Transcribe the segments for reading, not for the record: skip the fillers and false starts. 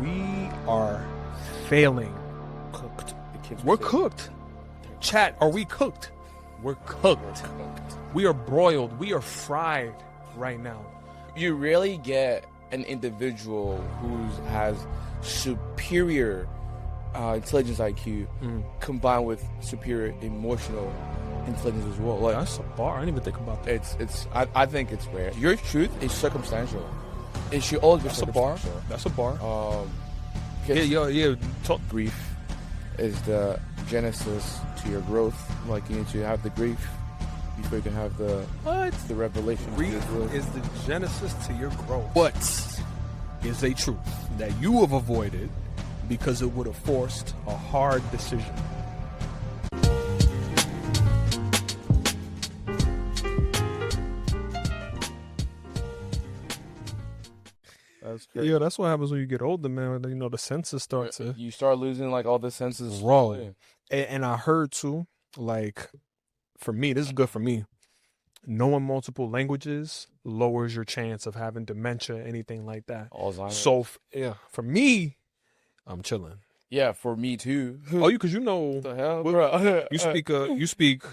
We are failing. Cooked. The kids We're say cooked. Chat, are we cooked? We're cooked. We are broiled. We are fried right now. You rarely get an individual who has superior intelligence IQ combined with superior emotional intelligence as well. Like, That's a bar. I didn't even think about that. I think it's rare. Your truth is circumstantial. It should always be That's a bar. circumstantial. That's a bar. Because Talk. grief is the genesis to your growth. Like, you need to have the grief before you can have the revelation. to your Grief growth. is the genesis to your growth. What is a truth that you have avoided because it would have forced a hard decision? That's crazy. Yeah, that's what happens when you get older, man. You know, the senses start to You start losing like all the senses. raw. And I heard too, like, for me, this is good for me. Knowing multiple languages lowers your chance of having dementia, anything like that. Alzheimer's. So, for me, I'm chilling. Yeah, for me too. Oh, because you know, What the hell, what- bro? you speak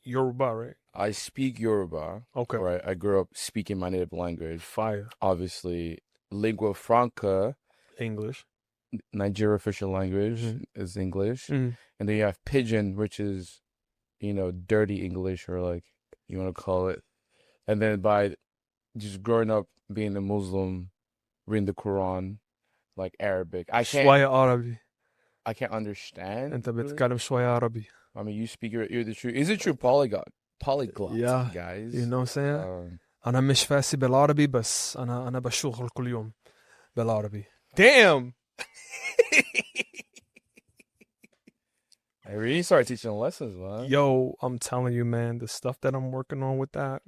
Yoruba, right? I speak Yoruba. Okay. Right. I grew up speaking my native language. Fire. Obviously, lingua franca, English. Nigeria official language Mhm. is English, Mhm. and then you have pidgin, which is, dirty English, or like you want to call it. And then by just growing up being a Muslim, reading the Quran, like Arabic, I can't شوية عربي. understand. أنت really. بتتكلم شوية عربي. I mean, you speak you're the true. Is it true polyglot, Yeah. guys? You know what I'm saying? أنا مش فاسي بالعربي بس أنا بشتغل كل يوم بالعربي. Damn. I really started teaching lessons, man. Yo, I'm telling you, man, the stuff that I'm working on with that.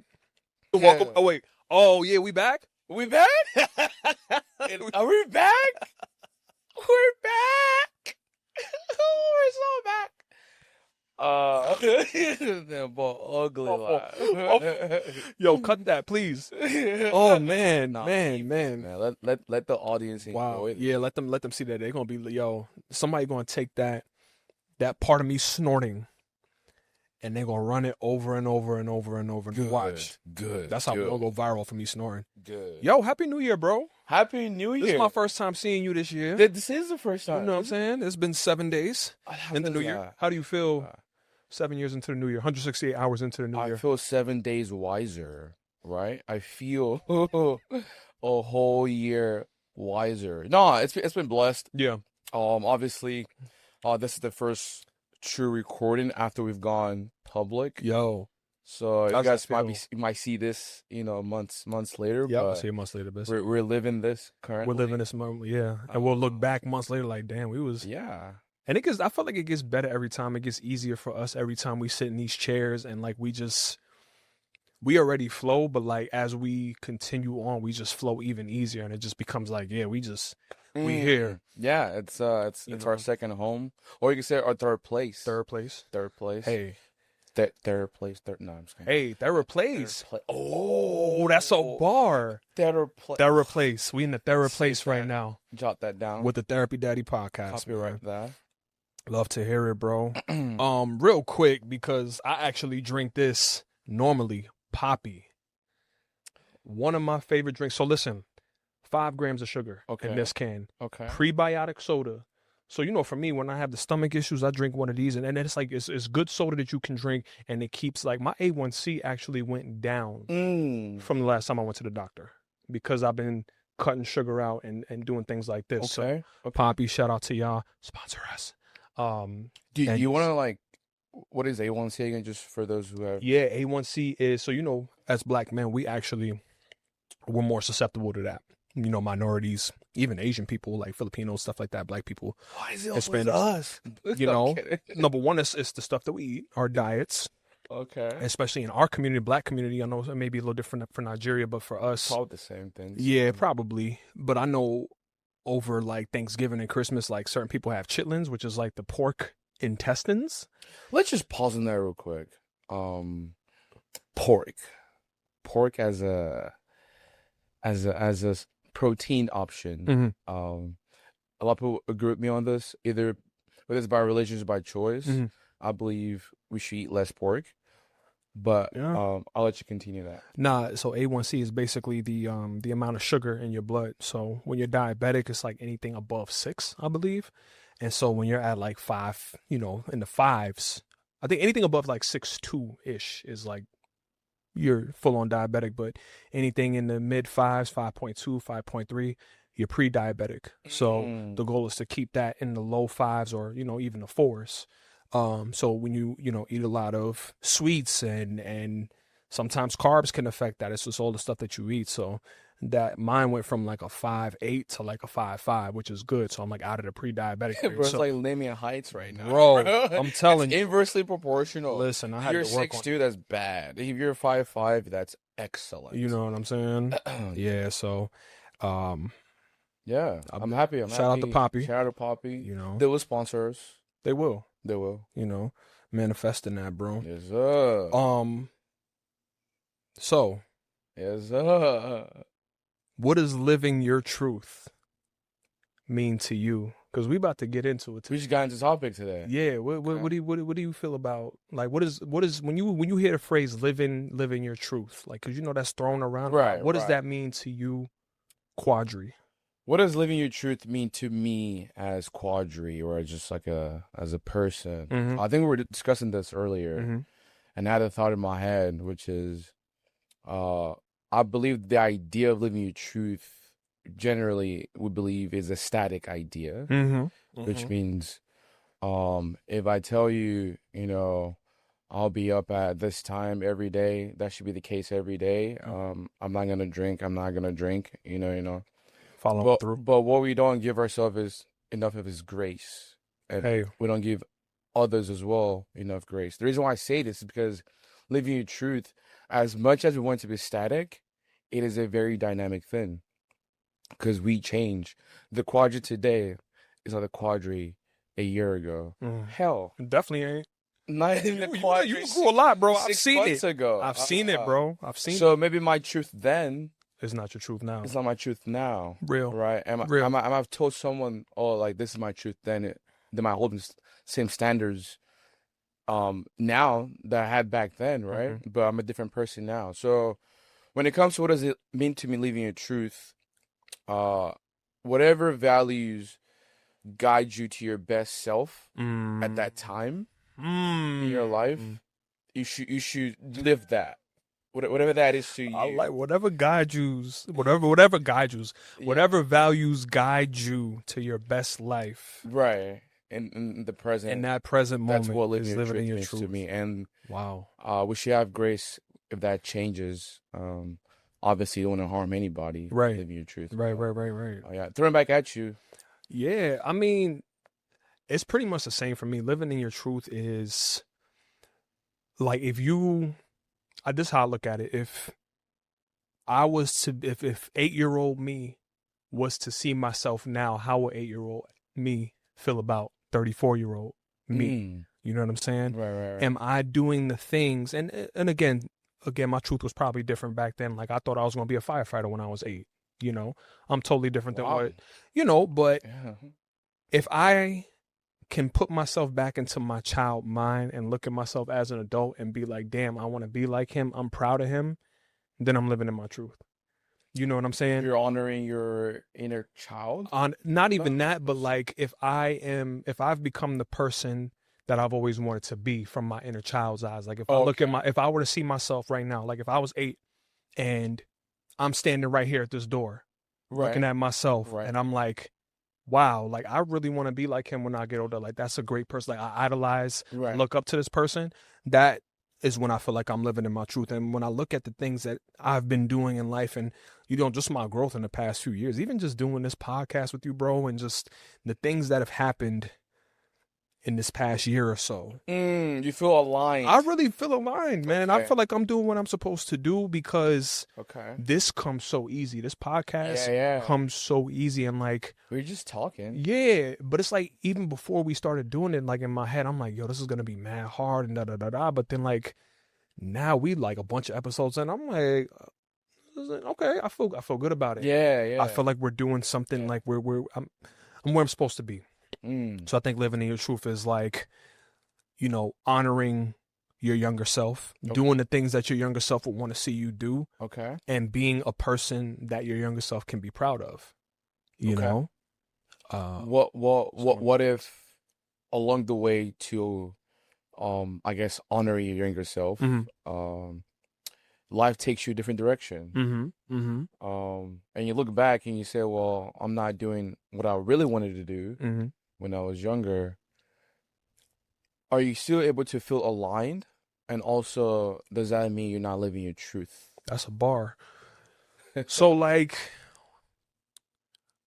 Yeah. Welcome. Oh wait. Oh yeah, we back? We back? Are we back? We're back. We're so back. That boy ugly. Yo, cut that, please. Oh man, Nah, man. Man, let the audience enjoy Wow. it. Yeah, let them see that. They're gonna be somebody gonna take that part of me snorting, and they're gonna run it over and over and over and over. Good. Watch. Good. That's how good. it'll go viral for me snoring. Good. Yo, Happy New Year, bro. Happy New Year. This is my first time seeing you this year. This is the first You time. know what I'm saying? It's been 7 days in the new year. How do you feel 7 years into the new year? 168 hours into the new I year. feel 7 days wiser, right? I feel a whole year wiser. No, it's been blessed. Yeah. Obviously, this is the first true recording after we've gone public. Yo. So you How's guys that might see this, months later. Yeah, I'll but see you months later, best. we're living this currently. We're living this moment, yeah. And we'll look back months later like, damn, we was. Yeah. And I feel like it gets better every time. It gets easier for us every time we sit in these chairs, and like we already flow, but like as we continue on, we just flow even easier, and it just becomes like, yeah, we here. Yeah, it's our second home, or you can say our third place. Third place. Hey. Third place. No, I'm just kidding. Hey, third place. Oh, That's a bar. Third place. Third place. We in the third place right now Jot that down. with the Therapy Daddy podcast. Copyright that. Love to hear it, bro. Real quick, because I actually drink this normally, Poppy. One of my favorite drinks. So listen, 5 grams of sugar in this can. Okay. Prebiotic soda. So, for me, when I have the stomach issues, I drink one of these. And then it's like, it's good soda that you can drink. And it keeps, like, my A1C actually went down from the last time I went to the doctor. Because I've been cutting sugar out and doing things like this. Okay. So, Poppy, shout out to y'all. Sponsor us. Do you want to, what is A1C again, just for those who have... Yeah, A1C is, so, as black men, we're more susceptible to that. Minorities, even Asian people, like Filipinos, stuff like that, black people. Why is it Hispanics, us? Number one is the stuff that we eat, our diets. Okay. Especially in our community, black community. I know it may be a little different for Nigeria, but for us... Probably the same thing. Yeah, probably. But I know over, like, Thanksgiving and Christmas, like, certain people have chitlins, which is, like, the pork intestines. Let's just pause on that real quick. Pork as a protein option. a lot of people agree with me on this, either whether it's by religion or by choice. Mhm. I believe we should eat less pork, but Yeah. I'll let you continue that. Nah, so A1C is basically the amount of sugar in your blood. So when you're diabetic, it's like anything above 6, I believe. And so when you're at like 5, in the fives, I think anything above like 6.2-ish is like you're full on diabetic, but anything in the mid fives, 5.2, 5.3, you're pre-diabetic. So the goal is to keep that in the low fives or, even the fours. So when you eat a lot of sweets and sometimes carbs can affect that. It's just all the stuff that you eat. So that mine went from like a 5.8 to like a 5.5, which is good. So I'm like out of the pre-diabetic period. Bro, it's So, like naming heights right now. bro, I'm telling it's you. inversely proportional. Listen, I If had you're to work on 6'2", that's bad. If you're 5'5", that's excellent. You know what I'm saying? Yeah. So, yeah, I'm happy. I'm shout out to happy. Poppy. Shout out to Poppy. You know, They will sponsor us. they will. They will. Manifesting that, bro. Yes, sir. So, Yes, sir. what does living your truth mean to you? Because we about to get into it. We just got into topic today. Yeah. What do you feel about, like, what is when you hear the phrase living your truth, like, because that's thrown around. Right. What does that mean to you, Quadri? What does living your truth mean to me as Quadri, or just like as a person? Mhm. I think we were discussing this earlier, Mhm. and I had a thought in my head, which is, I believe the idea of living your truth generally we believe is a static idea, which means, if I tell you, I'll be up at this time every day, that should be the case every day. I'm not gonna drink. I'm not gonna drink. Follow through. But what we don't give ourselves is enough of His grace, and we don't give others as well enough grace. The reason why I say this is because living your truth, as much as we want to be static, it is a very dynamic thing, because we change. The Quadri today is not the Quadri a year ago. Hell, Definitely ain't. not even the Quadri. You grew a lot, bro. I've 6 seen months it. ago. I've seen it, bro. I've seen it. So maybe my truth then It's not your truth now. it's not my truth now. Real. Right? I've told someone, oh, like, this is my truth then. Then I hold the same standards now that I had back then, right? But I'm a different person now. So when it comes to what does it mean to me living your truth, whatever values guide you to your best self at that time in your life, you should live that. Whatever that is to you. I like whatever guides you, whatever guides you, whatever values guide you to your best life. Right. In the present. In that present moment, that's what living in your means truth to me. And wow. We should have grace if that changes. Obviously, you don't want to harm anybody. Right. Living your truth. Right. Oh, yeah. Throwing back at you. Yeah. I mean, it's pretty much the same for me. Living in your truth is like, if you, this is how I look at it. If I was to, if 8-year-old me was to see myself now, how would 8-year-old me feel about 34-year-old me? You know what I'm saying? Right. Am I doing the things? And again, my truth was probably different back then. Like, I thought I was going to be a firefighter when I was 8. I'm totally different than what, but if I can put myself back into my child mind and look at myself as an adult and be like, damn, I want to be like him, I'm proud of him, then I'm living in my truth. You know what I'm saying? You're honoring your inner child? Not even that, but like, if I've become the person that I've always wanted to be from my inner child's eyes. Like, if I look at if I were to see myself right now, like if I was 8 and I'm standing right here at this door, looking at myself, and I'm like, wow, like, I really want to be like him when I get older. Like, that's a great person. Like, I idolize, look up to this person. That is when I feel like I'm living in my truth. And when I look at the things that I've been doing in life, and just my growth in the past few years, even just doing this podcast with you, bro, and just the things that have happened in this past year or so. You feel aligned. I really feel aligned, man. I feel like I'm doing what I'm supposed to do, because this comes so easy. This podcast comes so easy, and like, we're just talking. Yeah, but it's like, even before we started doing it, like, in my head, I'm like, yo, this is gonna be mad hard and da-da-da-da. But then, like, now we like a bunch of episodes, and I'm like, okay, I feel good about it. Yeah. I feel like we're doing something. Like, I'm I'm where I'm supposed to be. Mm. So I think living in your truth is like, honoring your younger self, doing the things that your younger self would want to see you do, Okay. and being a person that your younger self can be proud of. You Okay. know? What if along the way to I guess honor your younger self, Mm-hmm. life takes you a different direction. Mm-hmm. Mm-hmm. And you look back and you say, well, I'm not doing what I really wanted to do Mm-hmm. when I was younger. Are you still able to feel aligned? And also, does that mean you're not living your truth? That's a bar. So like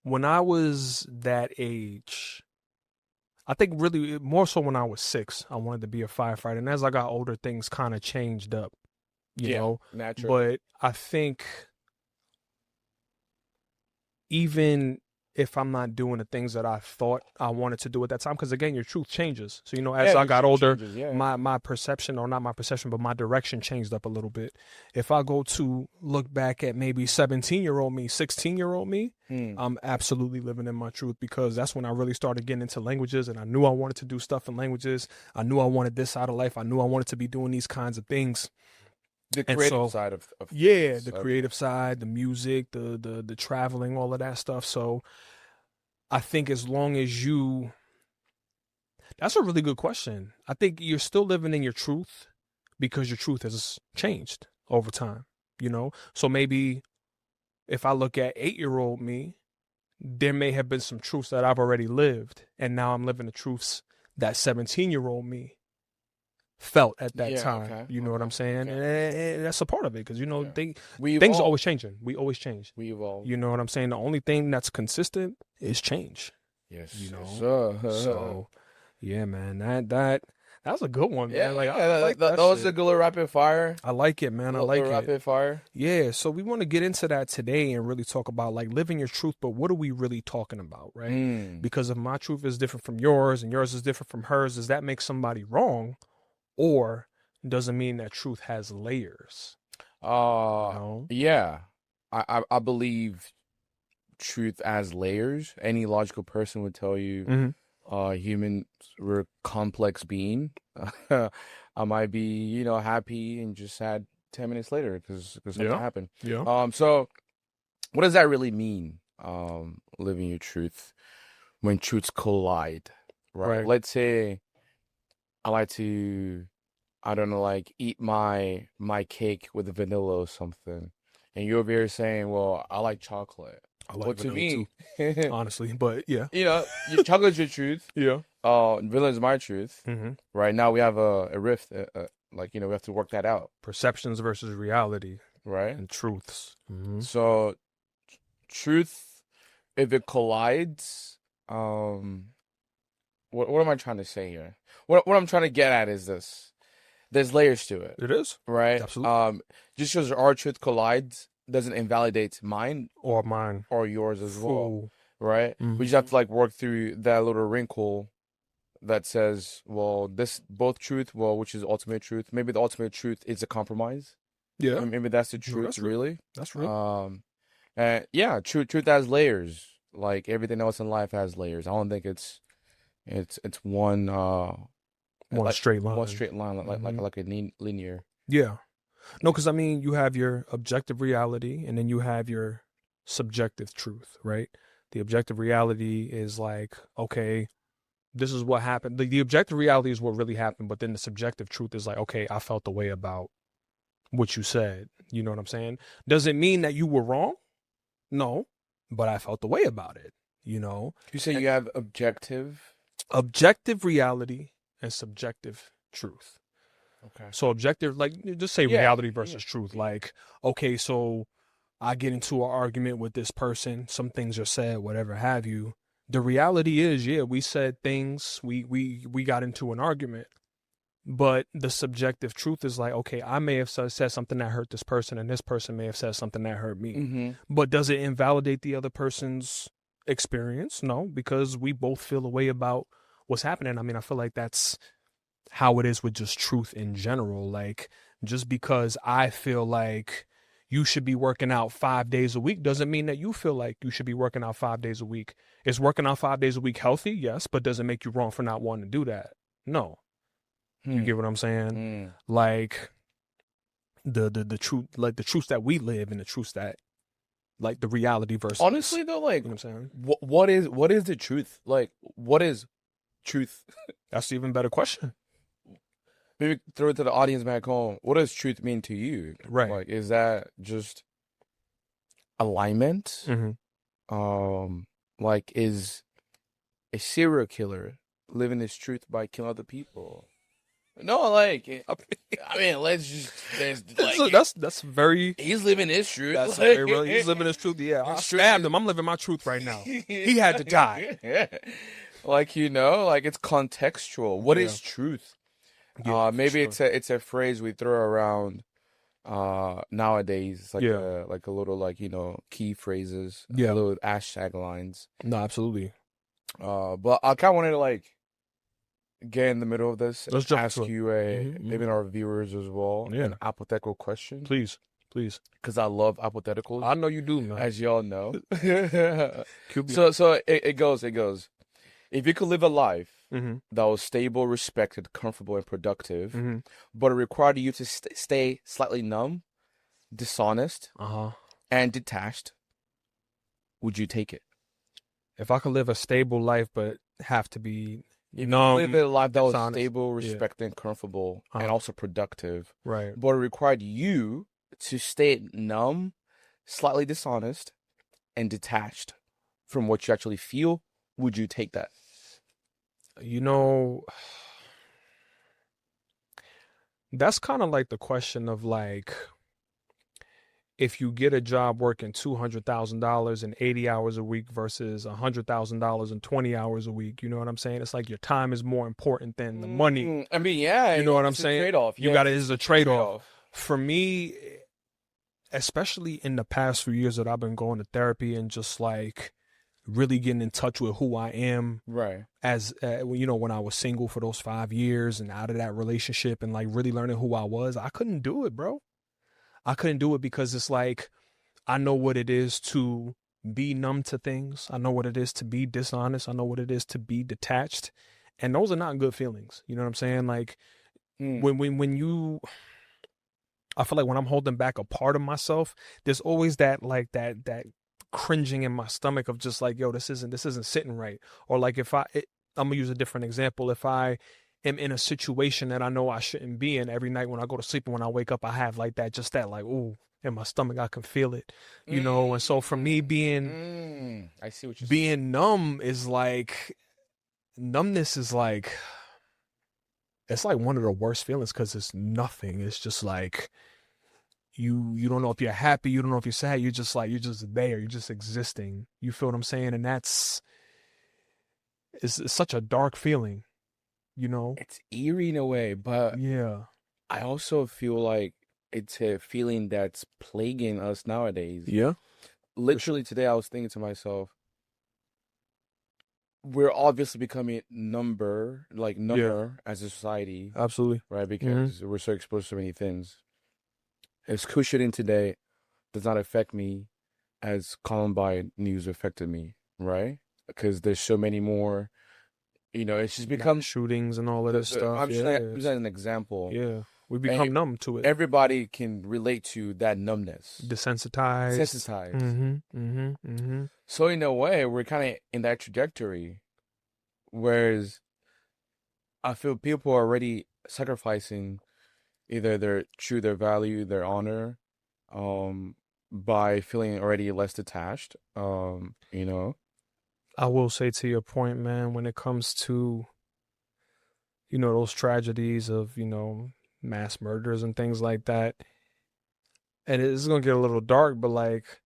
when I was that age, I think really more so when I was 6, I wanted to be a firefighter. And as I got older, things kind of changed up, you Yeah, know. natural. But I think even if I'm not doing the things that I thought I wanted to do at that time, because again, your truth changes. So, as Yeah, I your got truth older, changes, yeah. my perception, or not my perception, but my direction changed up a little bit. If I go to look back at maybe 17-year-old me, 16-year-old me, I'm absolutely living in my truth, because that's when I really started getting into languages, and I knew I wanted to do stuff in languages. I knew I wanted this side of life. I knew I wanted to be doing these kinds of things. The And creative so, side of yeah, the okay. creative side, the music, the traveling, all of that stuff. So I think as long as that's a really good question. I think you're still living in your truth because your truth has changed over time, So maybe if I look at 8-year-old me, there may have been some truths that I've already lived, and now I'm living the truths that 17-year-old me felt at that Yeah, time. okay. You know what I'm saying? Okay. And that's a part of it, because, Yeah. things are always changing. We always change. We evolve. You know what I'm saying? The only thing that's consistent is change. Yes. You know? Yes, sir. So, yeah, man, that's a good one, man. Yeah, Like, yeah, I like that that was a shit. good little rapid fire. I like it, man. I like Little it. rapid fire. Yeah, so we want to get into that today and really talk about like living your truth, but what are we really talking about, right? Because if my truth is different from yours and yours is different from hers, does that make somebody wrong, or does it mean that truth has layers? Yeah. I believe truth as layers. Any logical person would tell you humans were complex being. I might be, happy and just sad 10 minutes later because something happened. Yeah. So what does that really mean? Living your truth when truths collide, right? Let's say I like to, I don't know, like eat my cake with vanilla or something, and you're over here saying, "Well, I like chocolate." I like vanilla too, honestly, but yeah. Your chocolate's your truth. Yeah. Vanilla is my truth. Right now we have a rift. We have to work that out. Perceptions versus reality, right? And truths. So, truth, if it collides, what am I trying to say here? What I'm trying to get at is this: there's layers to it. It is, right? Absolutely. Just because our truth collides doesn't invalidate mine or yours as well, right? Mm-hmm. We just have to work through that little wrinkle that says, well, this both truth, which is ultimate truth. Maybe the ultimate truth is a compromise. Yeah, maybe that's the truth. That's really. That's real. And yeah, truth has layers. Like everything else in life has layers. I don't think it's one straight line. One straight line, like a linear. Yeah. No, because I mean, you have your objective reality, and then you have your subjective truth, right? The objective reality is like, okay, this is what happened. The objective reality is what really happened, but then the subjective truth is like, okay, I felt the way about what you said. You know what I'm saying? Does it mean that you were wrong? No, but I felt the way about it. You say you have objective reality and subjective truth. Okay. So objective, like just say reality versus truth. Like, okay, so I get into an argument with this person, some things are said, whatever have you. The reality is, we said things, we got into an argument, but the subjective truth is like, okay, I may have said something that hurt this person, and this person may have said something that hurt me. But does it invalidate the other person's experience? No, because we both feel a way about what's happening. I mean, I feel like that's how it is with just truth in general. Like, just because I feel like, you should be working out 5 days a week doesn't mean that you feel like you should be working out 5 days a week. Is working out 5 days a week healthy? Yes, but doesn't make you wrong for not wanting to do that. No. You get what I'm saying? Like the truth, like the truths that we live and the truths that, like, the reality versus. Honestly though, like, you know what I'm saying? what is the truth? Like, what is truth? That's an even better question. Maybe throw it to the audience back home. What does truth mean to you? Right. Like, is that just alignment? Like, is a serial killer living his truth by killing other people? No, like, I mean, that's very. He's living his truth. That's very real. He's living his truth. Yeah, I stabbed him. I'm living my truth right now. He had to die. Like, like, it's contextual. What is truth? Maybe sure. it's a phrase we throw around nowadays. It's like a little, like, key phrases, little hashtag lines. No, absolutely. But I kind of wanted to, like, get in the middle of this. Let's ask you maybe our viewers as well, an hypothetical question. Please. Because I love hypotheticals. I know you do, man. As y'all know. So it goes. If you could live a life that was stable, respected, comfortable, and productive, but it required you to stay slightly numb, dishonest, and detached, would you take it? If I could live a stable life but have to be live a life that was dishonest, stable, respected, and comfortable, and also productive, right? But it required you to stay numb, slightly dishonest, and detached from what you actually feel, would you take that? That's kind of like the question of, like, if you get a job working $200,000 and 80 hours a week versus $100,000 and 20 hours a week, you know what I'm saying? It's like your time is more important than the money. I mean, yeah, you know what I'm saying? Trade-off. It's a trade-off. For me, especially in the past few years that I've been going to therapy and just, like, really getting in touch with who I am, right? As when I was single for those 5 years and out of that relationship and, like, really learning who I was, I couldn't do it, bro. I couldn't do it because it's like, I know what it is to be numb to things. I know what it is to be dishonest. I know what it is to be detached, and those are not good feelings. You know what I'm saying? Like, when you, I feel like when I'm holding back a part of myself, there's always that, like, that cringing in my stomach of just like, yo, this isn't sitting right. Or like, I'm gonna use a different example. If I am in a situation that I know I shouldn't be in, every night when I go to sleep and when I wake up, I have like that, just that, like, ooh, in my stomach, I can feel it, And so for me, I see what you're being numb is like, numbness is like, it's like one of the worst feelings because it's nothing. It's just like, you don't know if you're happy, you don't know if you're sad, you're just there, you're just existing. You feel what I'm saying? And it's such a dark feeling, It's eerie in a way, but yeah, I also feel like it's a feeling that's plaguing us nowadays. Yeah. Literally today I was thinking to myself, we're obviously becoming number as a society. Absolutely. Right? Because we're so exposed to so many things. As cushioning today does not affect me as Columbine news affected me, right? Because there's so many more, it's just become shootings and all of this stuff. I'm just an example. Yeah. We become numb to it. Everybody can relate to that numbness. Desensitized. So in a way, we're kind of in that trajectory. Whereas I feel people are already sacrificing either their value, their honor, by feeling already less detached, I will say, to your point, man, when it comes to, those tragedies of, mass murders and things like that, and it's going to get a little dark, but, like,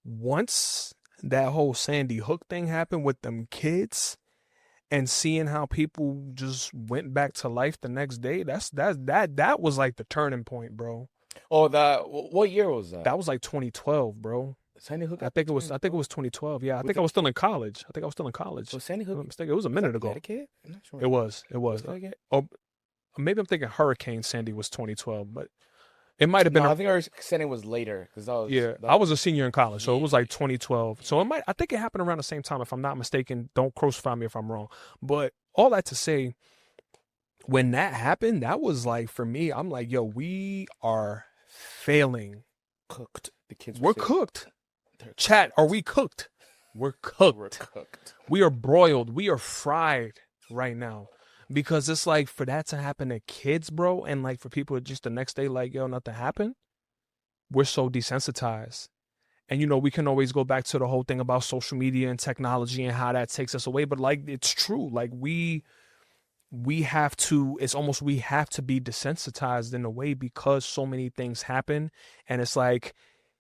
once that whole Sandy Hook thing happened with them kids, and seeing how people just went back to life the next day, that was like the turning point, bro. Oh, what year was that? That was like 2012, bro. Sandy Hook. I think it was 2012. Yeah, I think I was still in college. So Sandy Hook. It was a minute ago. I'm not sure. It was. Oh, maybe I'm thinking Hurricane Sandy was 2012, but It might have been No, a I think our extending was later because yeah. I was a senior in college, so it was like 2012. So it might I think it happened around the same time if I'm not mistaken. Don't crucify me if I'm wrong. But all that to say, when that happened, that was like for me, I'm like, yo, we are failing. cooked. The kids We're say cooked. they're Chat, are we cooked? We're cooked. we're cooked. We are broiled. We are fried right now. Because it's like for that to happen to kids, bro, and like for people just the next day, like, yo, nothing happened. We're so desensitized. And you know, we can always go back to the whole thing about social media and technology and how that takes us away. But like it's true. Like we have to, it's almost we have to be desensitized in a way because so many things happen. And it's like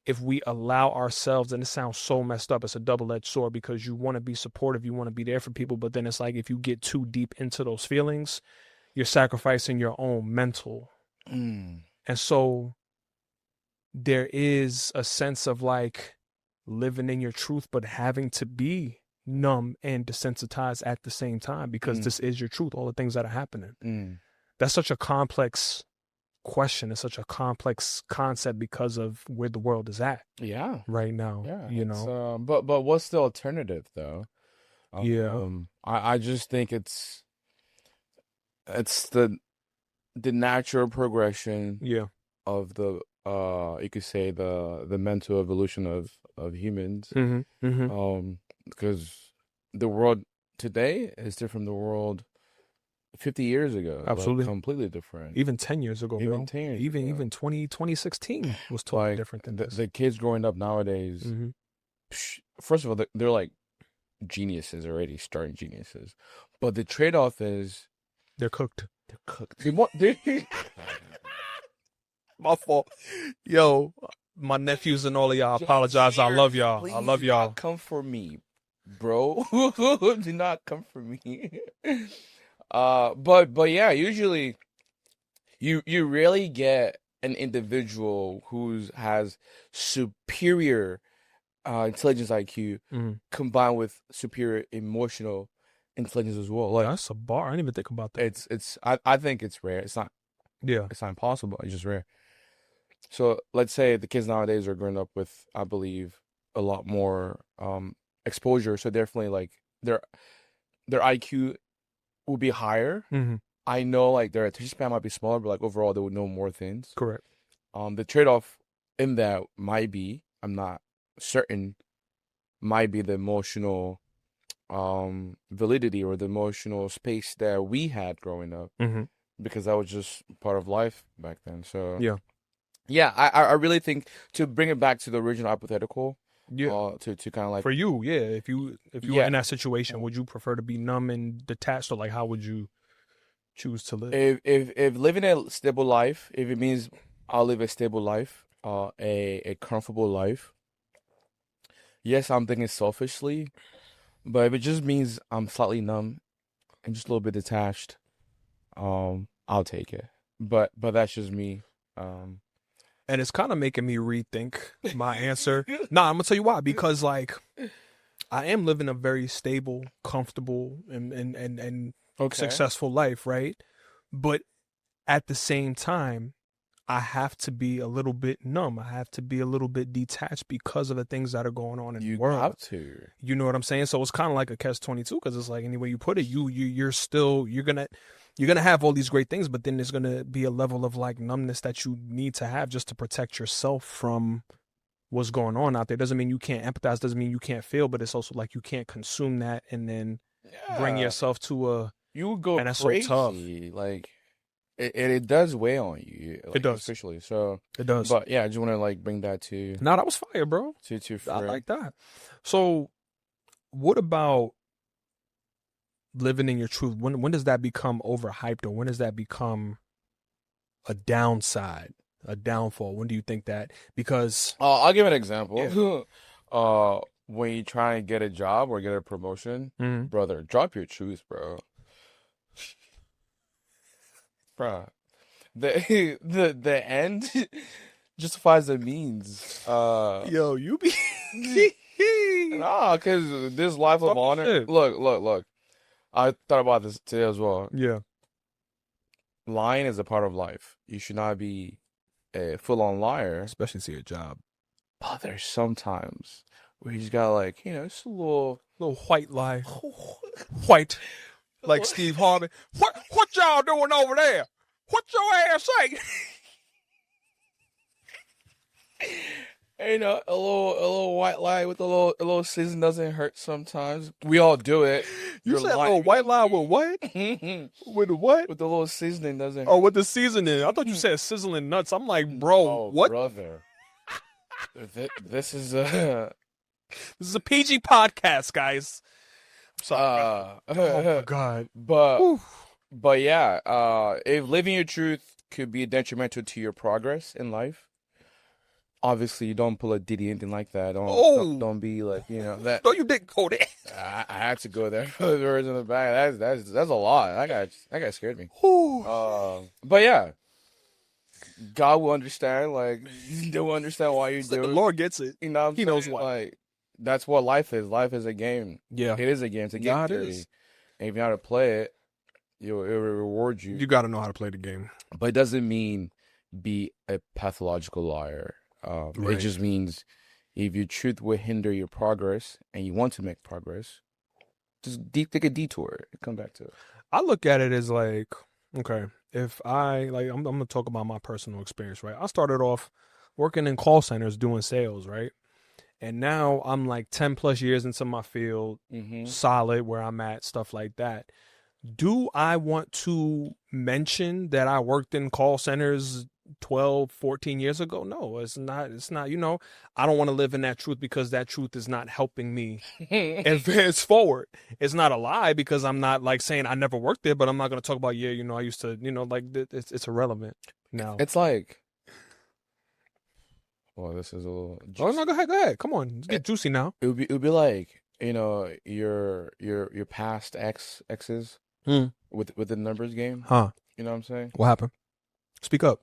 if we allow ourselves, and it sounds so messed up, it's a double-edged sword because you want to be supportive, you want to be there for people, but then it's like if you get too deep into those feelings, you're sacrificing your own mental. Mm. And so there is a sense of like living in your truth, but having to be numb and desensitized at the same time because this is your truth, all the things that are happening. That's such a complex question. It's such a complex concept because of where the world is at Yeah. right now. Yeah. You know? But what's the alternative though? Yeah. I just think it's the natural progression Yeah. of the you could say the mental evolution of humans. Because the world today is different from the world 50 years ago. Absolutely. Like completely different. Even 10 years ago, Even bro. 10 years even ago. even 2016 was totally Like different than this. the kids growing up nowadays, first of all, they're like geniuses already, starting geniuses. But the trade-off is They're cooked. they're cooked. They My fault. Yo, my nephews and all of y'all, I apologize. I love y'all. Please I love do y'all. not come for me, bro. Do not come for me. But yeah, usually you rarely get an individual who has superior intelligence IQ combined with superior emotional intelligence as well. Like That's a bar. I didn't even think about that. I think it's rare. It's not impossible. It's just rare. So let's say the kids nowadays are growing up with, I believe, a lot more exposure. So definitely like their IQ will be higher. I know like their attention span might be smaller, but like overall they would know more things. Correct. The trade-off in that might be, I'm not certain, might be the emotional validity or the emotional space that we had growing up. Because that was just part of life back then. So yeah, I really think to bring it back to the original hypothetical, to kind of like for you, if you were in that situation, would you prefer to be numb and detached, or like how would you choose to live? If living a stable life, if it means I'll live a stable life, a comfortable life, yes, I'm thinking selfishly, but if it just means I'm slightly numb and just a little bit detached, I'll take it. But that's just me. And it's kind of making me rethink my answer. Nah, I'm gonna tell you why. Because like, I am living a very stable, comfortable, and successful life, right? But at the same time, I have to be a little bit numb. I have to be a little bit detached because of the things that are going on in the world. You have to. You know what I'm saying? So it's kind of like a catch-22 because it's like any way you put it, you're gonna have all these great things, but then there's gonna be a level of like numbness that you need to have just to protect yourself from what's going on out there. Doesn't mean you can't empathize, doesn't mean you can't feel, but it's also like you can't consume that and then bring yourself to a you would go that's crazy. so tough. Like it does weigh on you. Like, it does, especially. So it does. But yeah, I just want to like bring that to. Nah, that was fire, bro. I like that. So, what about living in your truth? When does that become overhyped, or when does that become a downside, a downfall? When do you think that? Because I'll give an example. Yeah. When you try and get a job or get a promotion, brother, drop your truth, bro. Bro, the end justifies the means. Yo, you be nah, because this life of honor. Look. I thought about this today as well. Yeah. Lying is a part of life. You should not be a full-on liar. Especially to your job. But there's sometimes where he's got like, just a little white lie. White. Like Steve Harvey. What y'all doing over there? What your ass say? a little white lie with a little season doesn't hurt sometimes. We all do it. You said a little white lie with what? With the what? With the little seasoning doesn't hurt. Oh, with the seasoning. I thought you said sizzling nuts. I'm like, bro, what? Brother. This is a PG podcast, guys. I'm sorry. Oh my God. But yeah, if living your truth could be detrimental to your progress in life, obviously you don't pull a Diddy, anything like that. Don't be like, that. No, you didn't go there. I had to go there for the words in the back. That's a lot. That guy scared me. But yeah, God will understand. Like, they will understand why you do it. The Lord gets it. You know what I'm He saying? knows why. Like, that's what life is. Life is a game. Yeah. It is a game. It's a game. God is. And if you know how to play it, it will reward you. You got to know how to play the game. But it doesn't mean be a pathological liar. Right. It just means if your truth will hinder your progress and you want to make progress, just take a detour and come back to it. I look at it as like, okay, if I'm going to talk about my personal experience, right? I started off working in call centers doing sales, right? And now I'm like 10 plus years into my field, solid where I'm at, stuff like that. Do I want to mention that I worked in call centers 12, 14 years ago? No, it's not, I don't want to live in that truth because that truth is not helping me advance forward. It's not a lie because I'm not like saying I never worked there, but I'm not going to talk about, I used to, like it's irrelevant now. It's like, well, this is a little juicy. Oh, no, go ahead. Come on. Let's get juicy now. It would be like, your past exes with the numbers game. Huh. You know what I'm saying? What happened? Speak up.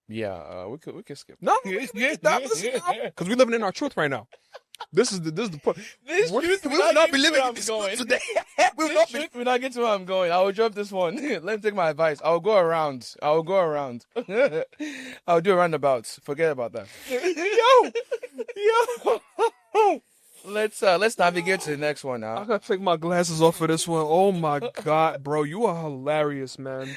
Yeah, we could skip. No, because we're living in our truth right now. This is the point. We will not be living in this truth today. We're not getting to where I'm going. I will drop this one. Let me take my advice. I'll go around. I'll do a roundabout. Forget about that. Yo. Let's navigate to the next one now. I gotta take my glasses off for this one. Oh my God, bro, you are hilarious, man.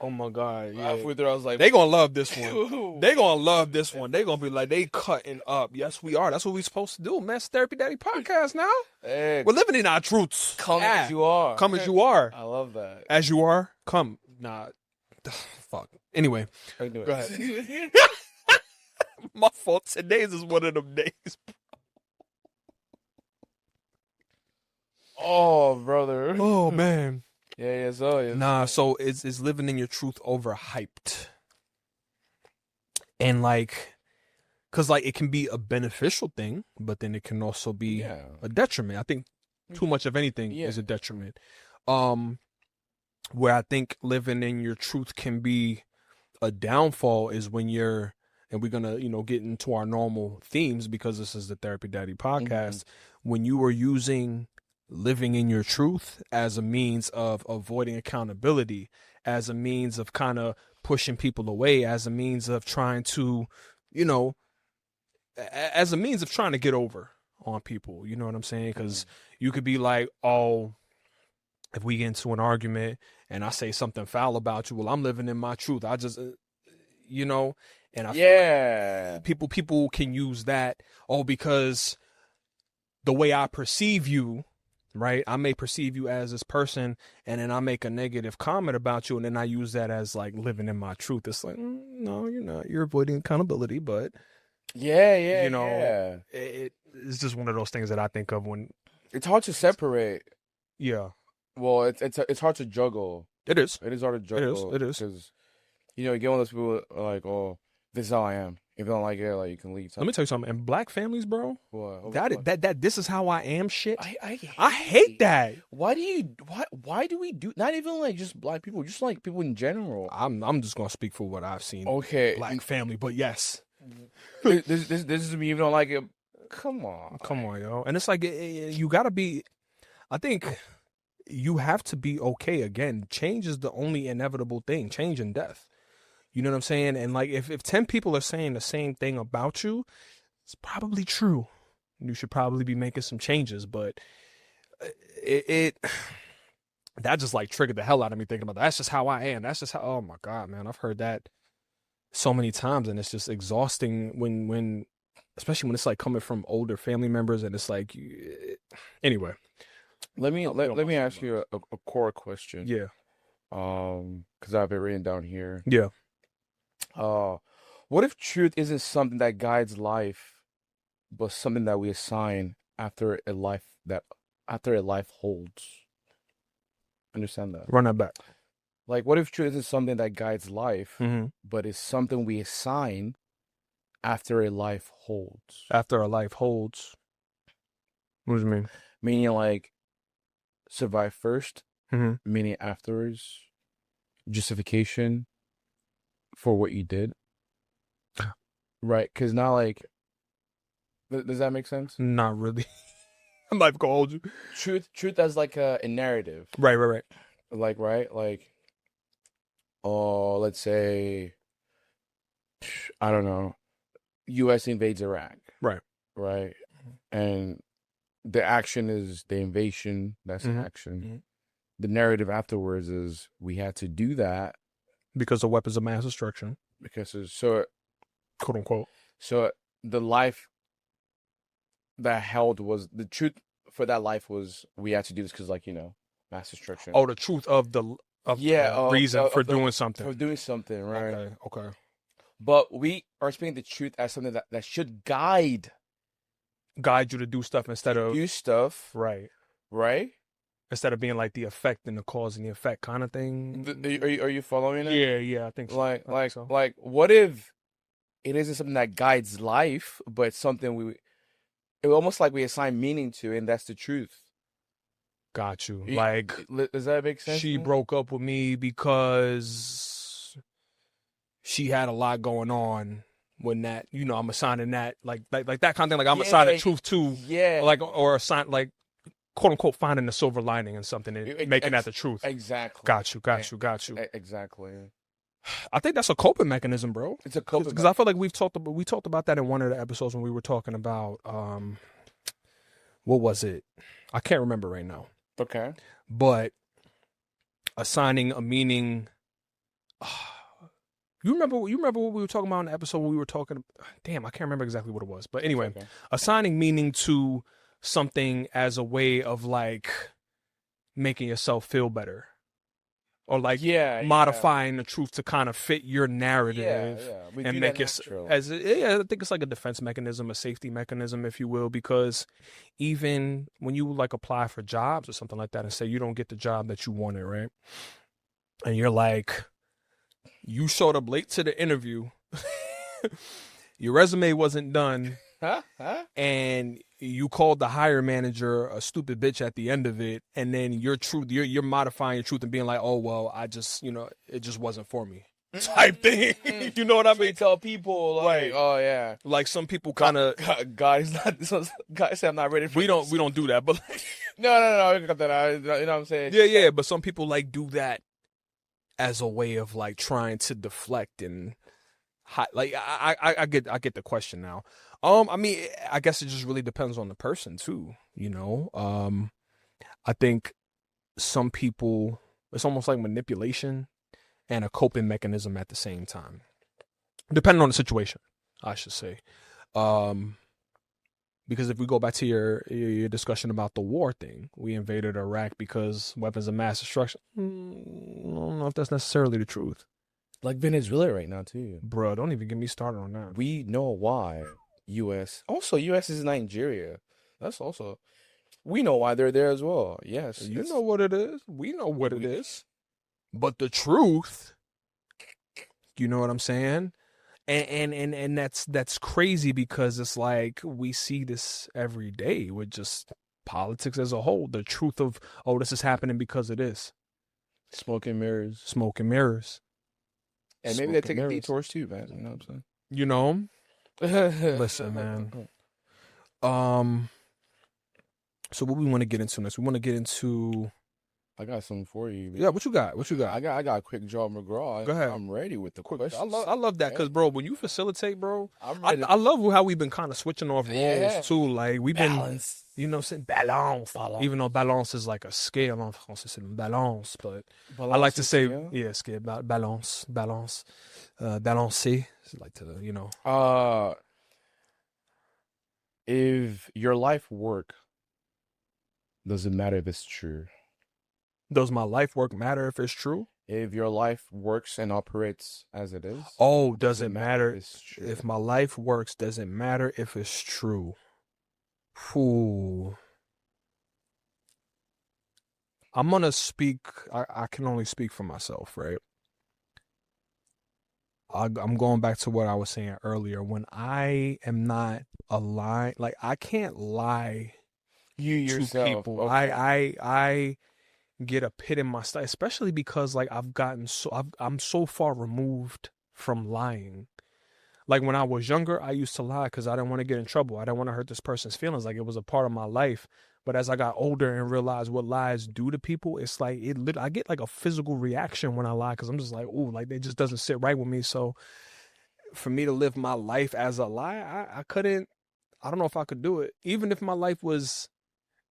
Oh my God, yeah. Halfway through, I was like, they gonna love this one. They gonna love this one. They gonna be like, they cutting up. Yes, we are. That's what we supposed to do, man. It's Therapy Daddy podcast now. Hey, we're living in our truths. Come as you are. Come as you are. I love that. As you are. Come. Nah. Fuck. Anyway. Go ahead. My fault. Today's is one of them days. Oh, brother. Oh, man. Yeah. Nah, so it's living in your truth overhyped. And because it can be a beneficial thing, but then it can also be a detriment. I think too much of anything is a detriment. Where I think living in your truth can be a downfall is when you're, and we're going to, get into our normal themes because this is the Therapy Daddy podcast, when you are using living in your truth as a means of avoiding accountability, as a means of kind of pushing people away, as a means of trying to, as a means of trying to get over on people. You know what I'm saying? Because you could be like, oh, if we get into an argument and I say something foul about you, well, I'm living in my truth. I just, and I feel like people can use that, because the way I perceive you, right? I may perceive you as this person, and then I make a negative comment about you, and then I use that as like living in my truth. It's like, no, you're not. You're avoiding accountability, but it's just one of those things that I think of when it's hard to separate. Yeah. Well, it's hard to juggle. It is. It is hard to juggle. It is. Because you get one of those people like, oh, this is how I am. If you don't like it, like, you can leave. Let me tell you something. In black families, bro, what? That this is how I am shit. I hate that. Why do we do? Not even like just black people, just like people in general. I'm just gonna speak for what I've seen. Okay, black family, but yes, this is me. If you don't like it, come on, yo. And it's like you gotta be. I think you have to be okay. Again, change is the only inevitable thing. Change and death. You know what I'm saying? And like if 10 people are saying the same thing about you, it's probably true. You should probably be making some changes, but it that just like triggered the hell out of me thinking about that. That's just how I am. That's just how. Oh my god, man, I've heard that so many times, and it's just exhausting when especially when it's like coming from older family members, and it's like anyway. Let me ask you a core question. Yeah. Because I have it written down here. Yeah. What if truth isn't something that guides life, but something that we assign after a life holds? Understand that? Run that back. Like, what if truth isn't something that guides life, Mm-hmm. but is something we assign after a life holds? After a life holds. What does it mean? Meaning, like, survive first, Mm-hmm. meaning afterwards, justification for what you did. Right? Because now, like, does that make sense? Not really. Life gonna hold you. Truth as like a narrative. Right. Like, right? Like, oh, let's say, I don't know, U.S. invades Iraq. Right. Right? And the action is the invasion. That's Mhm. action. Mhm. The narrative afterwards is we had to do that Because of weapons of mass destruction, because quote unquote. so the life that held was the truth for that life was we had to do this because, like, mass destruction. Oh, the truth of the reason for doing something. For doing something, right? Okay. But we are speaking the truth as something that should guide Guide you to do stuff instead of do stuff, right. Instead of being like the effect and the cause and the effect kind of thing. Are you following it? Yeah, I think so. Like, what if it isn't something that guides life, but it's something it almost like we assign meaning to, and that's the truth. Got you. Like, does that make sense? She broke up with me because she had a lot going on. When that, I'm assigning that like that kind of thing. Like I'm assigning truth to, like, or assign like, quote unquote, finding the silver lining in something and making that the truth. Exactly. Got you. Exactly. I think that's a coping mechanism, bro. It's a coping because I feel like we talked about that in one of the episodes when we were talking about what was it? I can't remember right now. Okay. But assigning a meaning. You remember what we were talking about in the episode when we were talking? Damn, I can't remember exactly what it was. But anyway, okay. Assigning meaning to something as a way of like making yourself feel better, or like modifying the truth to kind of fit your narrative and make it I think it's like a defense mechanism, a safety mechanism, if you will, because even when you like apply for jobs or something like that and say you don't get the job that you wanted, right? And you're like, you showed up late to the interview, your resume wasn't done, and you called the hiring manager a stupid bitch at the end of it, and then you're modifying your truth and being like, oh well, I just it just wasn't for me, type thing. You know what I mean? Tell people like, right? Oh yeah, like some people kind of God is not. God said I'm not ready for. We don't do that, but like, no. I got that. You know what I'm saying? Yeah. But some people like do that as a way of like trying to deflect and like I get the question now. I mean, I guess it just really depends on the person too, I think some people, it's almost like manipulation and a coping mechanism at the same time, depending on the situation, I should say. Because if we go back to your discussion about the war thing, we invaded Iraq because weapons of mass destruction. I don't know if that's necessarily the truth. Like Venezuela right now too. Bro, don't even get me started on that. We know why U.S. Also, U.S. is Nigeria. That's also, we know why they're there as well. Yes. You know what it is. We know what it is. But the truth, you know what I'm saying? And that's crazy because it's like we see this every day with just politics as a whole. The truth of, oh, this is happening because of this. Smoke and mirrors. And maybe they take detours too, man. You know what I'm saying? Listen, man. So what we want to get into next? We want to get into I got something for you. Yeah, what you got? What you got? I got a quick draw, McGraw. Go ahead. I'm ready with the Quick. questions. I love that Okay. because, bro, when you facilitate, bro, I'm I ready. I love how we've been kind of switching off roles Yeah. too. Like we've been, Balance. you know, saying balance. Even though balance is like a scale en français, c'est balance. But I like to say, yeah, scale, balance, balancer. It's like to, you know. If your life work doesn't matter if it's true. Does my life work matter if it's true? If your life works and operates as it is. Oh, does it matter if my life works? Does it matter if it's true? Ooh. I'm gonna speak. I can only speak for myself, right? I'm going back to what I was saying earlier. When I am not aligned, like I can't lie you yourself. to people. Okay. I get a pit in my stomach, especially because like I'm so far removed from lying. Like when I was younger, I used to lie because I didn't want to get in trouble. I didn't want to hurt this person's feelings. Like it was a part of my life. But as I got older and realized what lies do to people, it's like I get like a physical reaction when I lie because I'm just like, ooh, like it just doesn't sit right with me. So for me to live my life as a lie, I couldn't. I don't know if I could do it. Even if my life was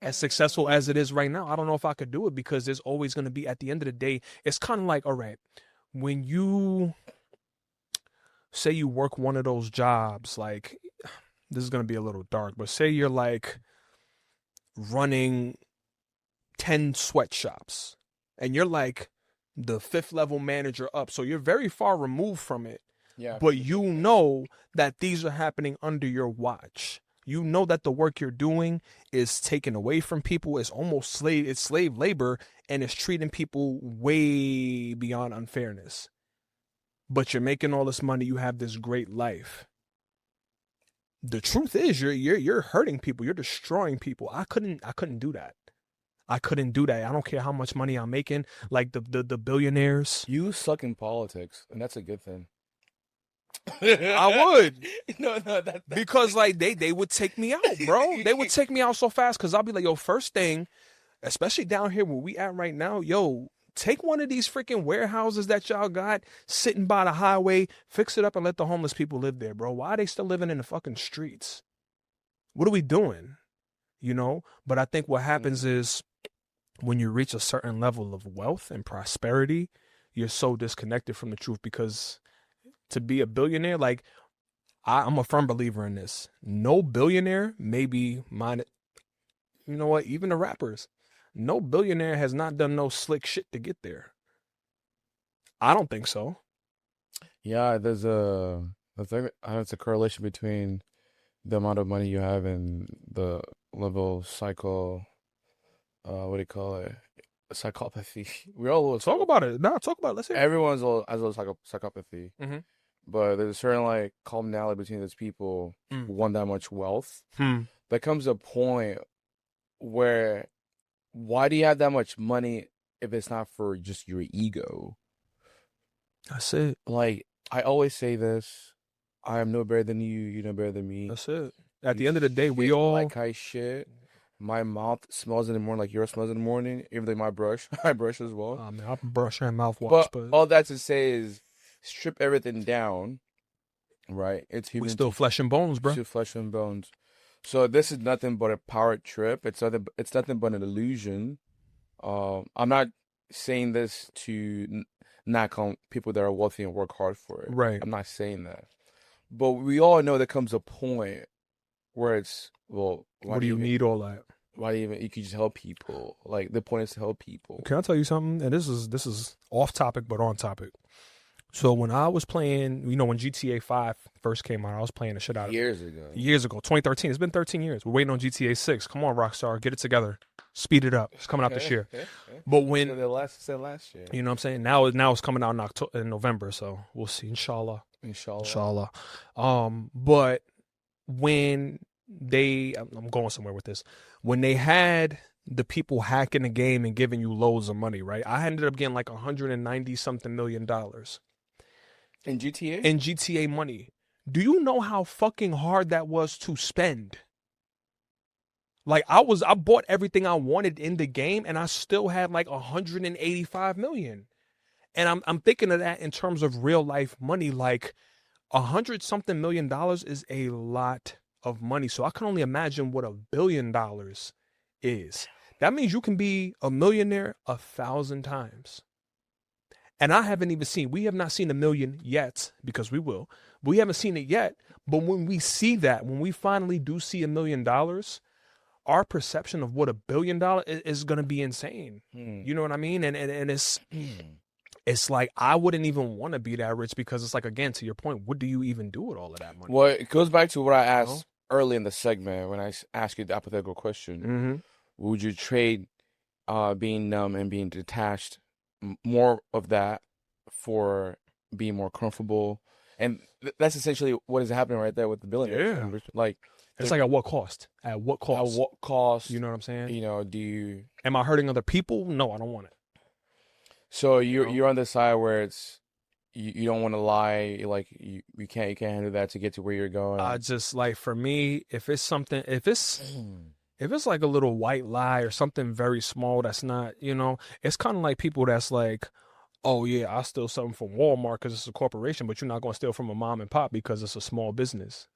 as successful as it is right now, I don't know if I could do it because there's always going to be, at the end of the day, it's kind of like, all right, when you say you work one of those jobs, like this is going to be a little dark, but say you're like running 10 sweatshops and you're like the 5th level manager up. So you're very far removed from it. Yeah. But you know that these are happening under your watch. You know that the work you're doing is taken away from people. It's almost slave labor, and it's treating people way beyond unfairness. But you're making all this money. You have this great life. The truth is, you're hurting people. You're destroying people. I couldn't do that. I couldn't do that. I don't care how much money I'm making. Like the billionaires. You suck in politics, and that's a good thing. I would. No, that because like they would take me out, bro. They would take me out so fast because I'll be like, yo, first thing, especially down here where we at right now, yo, take one of these freaking warehouses that y'all got sitting by the highway, fix it up and let the homeless people live there, bro. Why are they still living in the fucking streets? What are we doing? You know? But I think what happens is when you reach a certain level of wealth and prosperity, you're so disconnected from the truth because to be a billionaire, like I'm a firm believer in this. No billionaire, maybe mine, you know what, even the rappers, no billionaire has not done no slick shit to get there. I don't think so. Yeah, there's it's a correlation between the amount of money you have and the level of what do you call it? Psychopathy. We all talk about it. Nah, talk about it. Let's hear it. Everyone's has a psychopathy. Mm-hmm. But there's a certain like commonality between those people who want that much wealth. There comes a point where why do you have that much money if it's not for just your ego? That's it. Like I always say this, I am no better than you, you're no better than me. That's it. At the end of the day, we all like I shit. My mouth smells in the morning like yours smells in the morning. Even though my brush, I brush as well. I mean, I brush and mouthwash, but all that to say is, strip everything down, right? It's human. We still flesh and bones, bro. Still flesh and bones. So this is nothing but a power trip. It's nothing but an illusion. I'm not saying this to knock on people that are wealthy and work hard for it. Right. I'm not saying that. But we all know there comes a point where it's, well, why do you need all that? Why you can just help people? Like the point is to help people. Can I tell you something? And this is off topic but on topic. So when I was playing, you know, when GTA 5 first came out, I was playing the shit out of it. Years ago, 2013. It's been 13 years. We're waiting on GTA 6. Come on, Rockstar, get it together. Speed it up. It's coming out this year. But when last year, you know what I'm saying? Now it's coming out in November, so we'll see. Inshallah. But when I'm going somewhere with this. When they had the people hacking the game and giving you loads of money, right? I ended up getting like $190 something million. In GTA? In GTA money. Do you know how fucking hard that was to spend? Like I bought everything I wanted in the game, and I still had like 185 million. And I'm thinking of that in terms of real life money. Like 100 something million is a lot of money. So I can only imagine what $1 billion is. That means you can be a millionaire 1,000 times. And I haven't even seen, we have not seen a million yet, because we will. We haven't seen it yet. But when we see that, when we finally do see $1 million, our perception of what $1 billion is going to be insane. You know what I mean? And it's like, I wouldn't even want to be that rich, because it's like, again, to your point, what do you even do with all of that money? Well, it goes back to what I asked early in the segment when I asked you the hypothetical question. Would you trade being numb and being detached, more of that, for being more comfortable? And that's essentially what is happening right there with the billionaires. Yeah. Like, it's like, at what cost? At what cost? At what cost? You know what I'm saying? You know, do you... Am I hurting other people? No, I don't want it. So you're on the side where it's you don't want to lie, like you can't handle that to get to where you're going. I just, like, for me, if it's something, if it's like a little white lie or something very small that's not, it's kind of like people that's like, oh yeah, I steal something from Walmart because it's a corporation, but you're not going to steal from a mom and pop because it's a small business.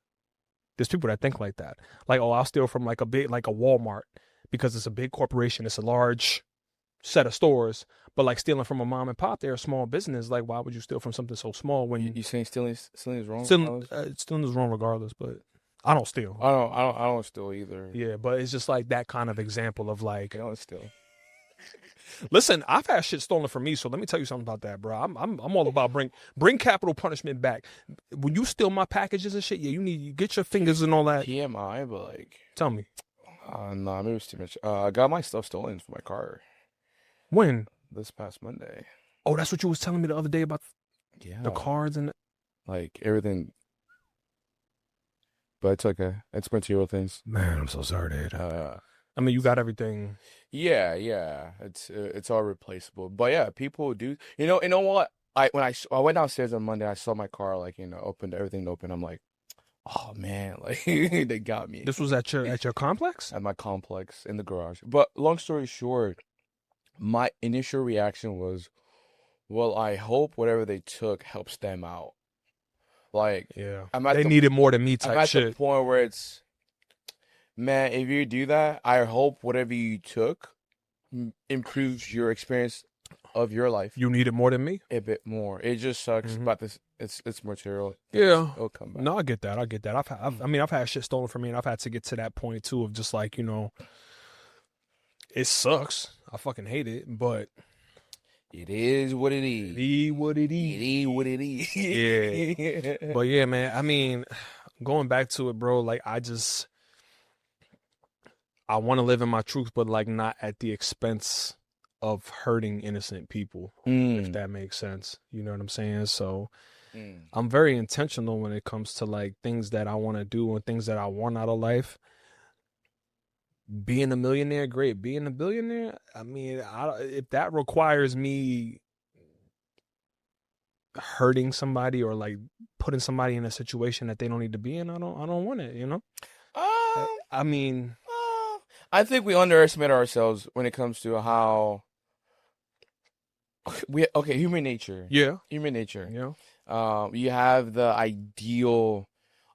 There's people that think like that. Like, oh, I'll steal from like a Walmart because it's a big corporation. It's a large set of stores. But like stealing from a mom and pop, they're a small business. Like, why would you steal from something so small when you saying stealing is wrong? Stealing is wrong regardless, but I don't steal. I don't steal either. Yeah, but it's just like that kind of example of like, I don't steal. Listen, I've had shit stolen from me, so let me tell you something about that, bro. I'm all about bring capital punishment back. When you steal my packages and shit, yeah, you get your fingers and all that. TMI, but like, tell me. No, maybe it's too much. I got my stuff stolen from my car. When? This past Monday. Oh, that's what you was telling me the other day about. Yeah. The cards and like everything. But it's okay. It's material things. Man, I'm so sorry, dude. I mean, you got everything. Yeah. It's all replaceable. But yeah, people do. You know what? When I went downstairs on Monday, I saw my car opened, everything open. I'm like, oh man, like they got me. This was at your complex? At my complex in the garage. But long story short, my initial reaction was, well, I hope whatever they took helps them out. Like, yeah, they needed more than me type shit. I'm at the point where it's, man, if you do that, I hope whatever you took improves your experience of your life. You need it more than me? A bit more. It just sucks about this. It's material. Yeah. It'll come back. No, I get that. I've had shit stolen from me, and I've had to get to that point too of just like, it sucks. I fucking hate it, but it is what it is. It is what it is. It is what it is. Yeah. But yeah, man, I mean, going back to it, bro, like I want to live in my truth, but like not at the expense of hurting innocent people, if that makes sense. You know what I'm saying? So I'm very intentional when it comes to like things that I want to do and things that I want out of life. Being a millionaire, great. Being a billionaire, I mean, if that requires me hurting somebody or like putting somebody in a situation that they don't need to be in, I don't want it. I mean, I think we underestimate ourselves when it comes to how human nature. Yeah, human nature. Yeah, you have the ideal.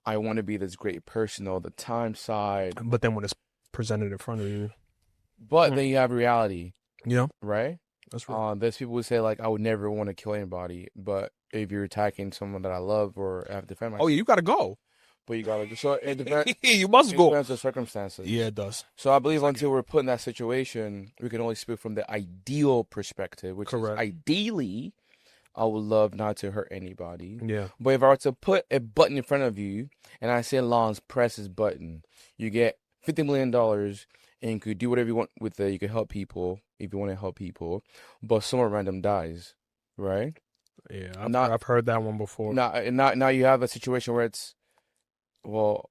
I want to be this great person all the time side, but then when it's presented in front of you, but then you have reality. Yeah, right. That's right. There's people who say like, I would never want to kill anybody, but if you're attacking someone that I love or have to defend myself, oh yeah, you gotta go. But you gotta. So it depends. You must go. It depends on circumstances. Yeah, it does. So I believe until we're put in that situation, we can only speak from the ideal perspective, which is ideally, I would love not to hurt anybody. Yeah. But if I were to put a button in front of you and I say, Lons, press this button, you get $50 million and you could do whatever you want with it. You could help people if you want to help people, but someone random dies, right? Yeah, I've heard that one before. Now you have a situation where it's, well,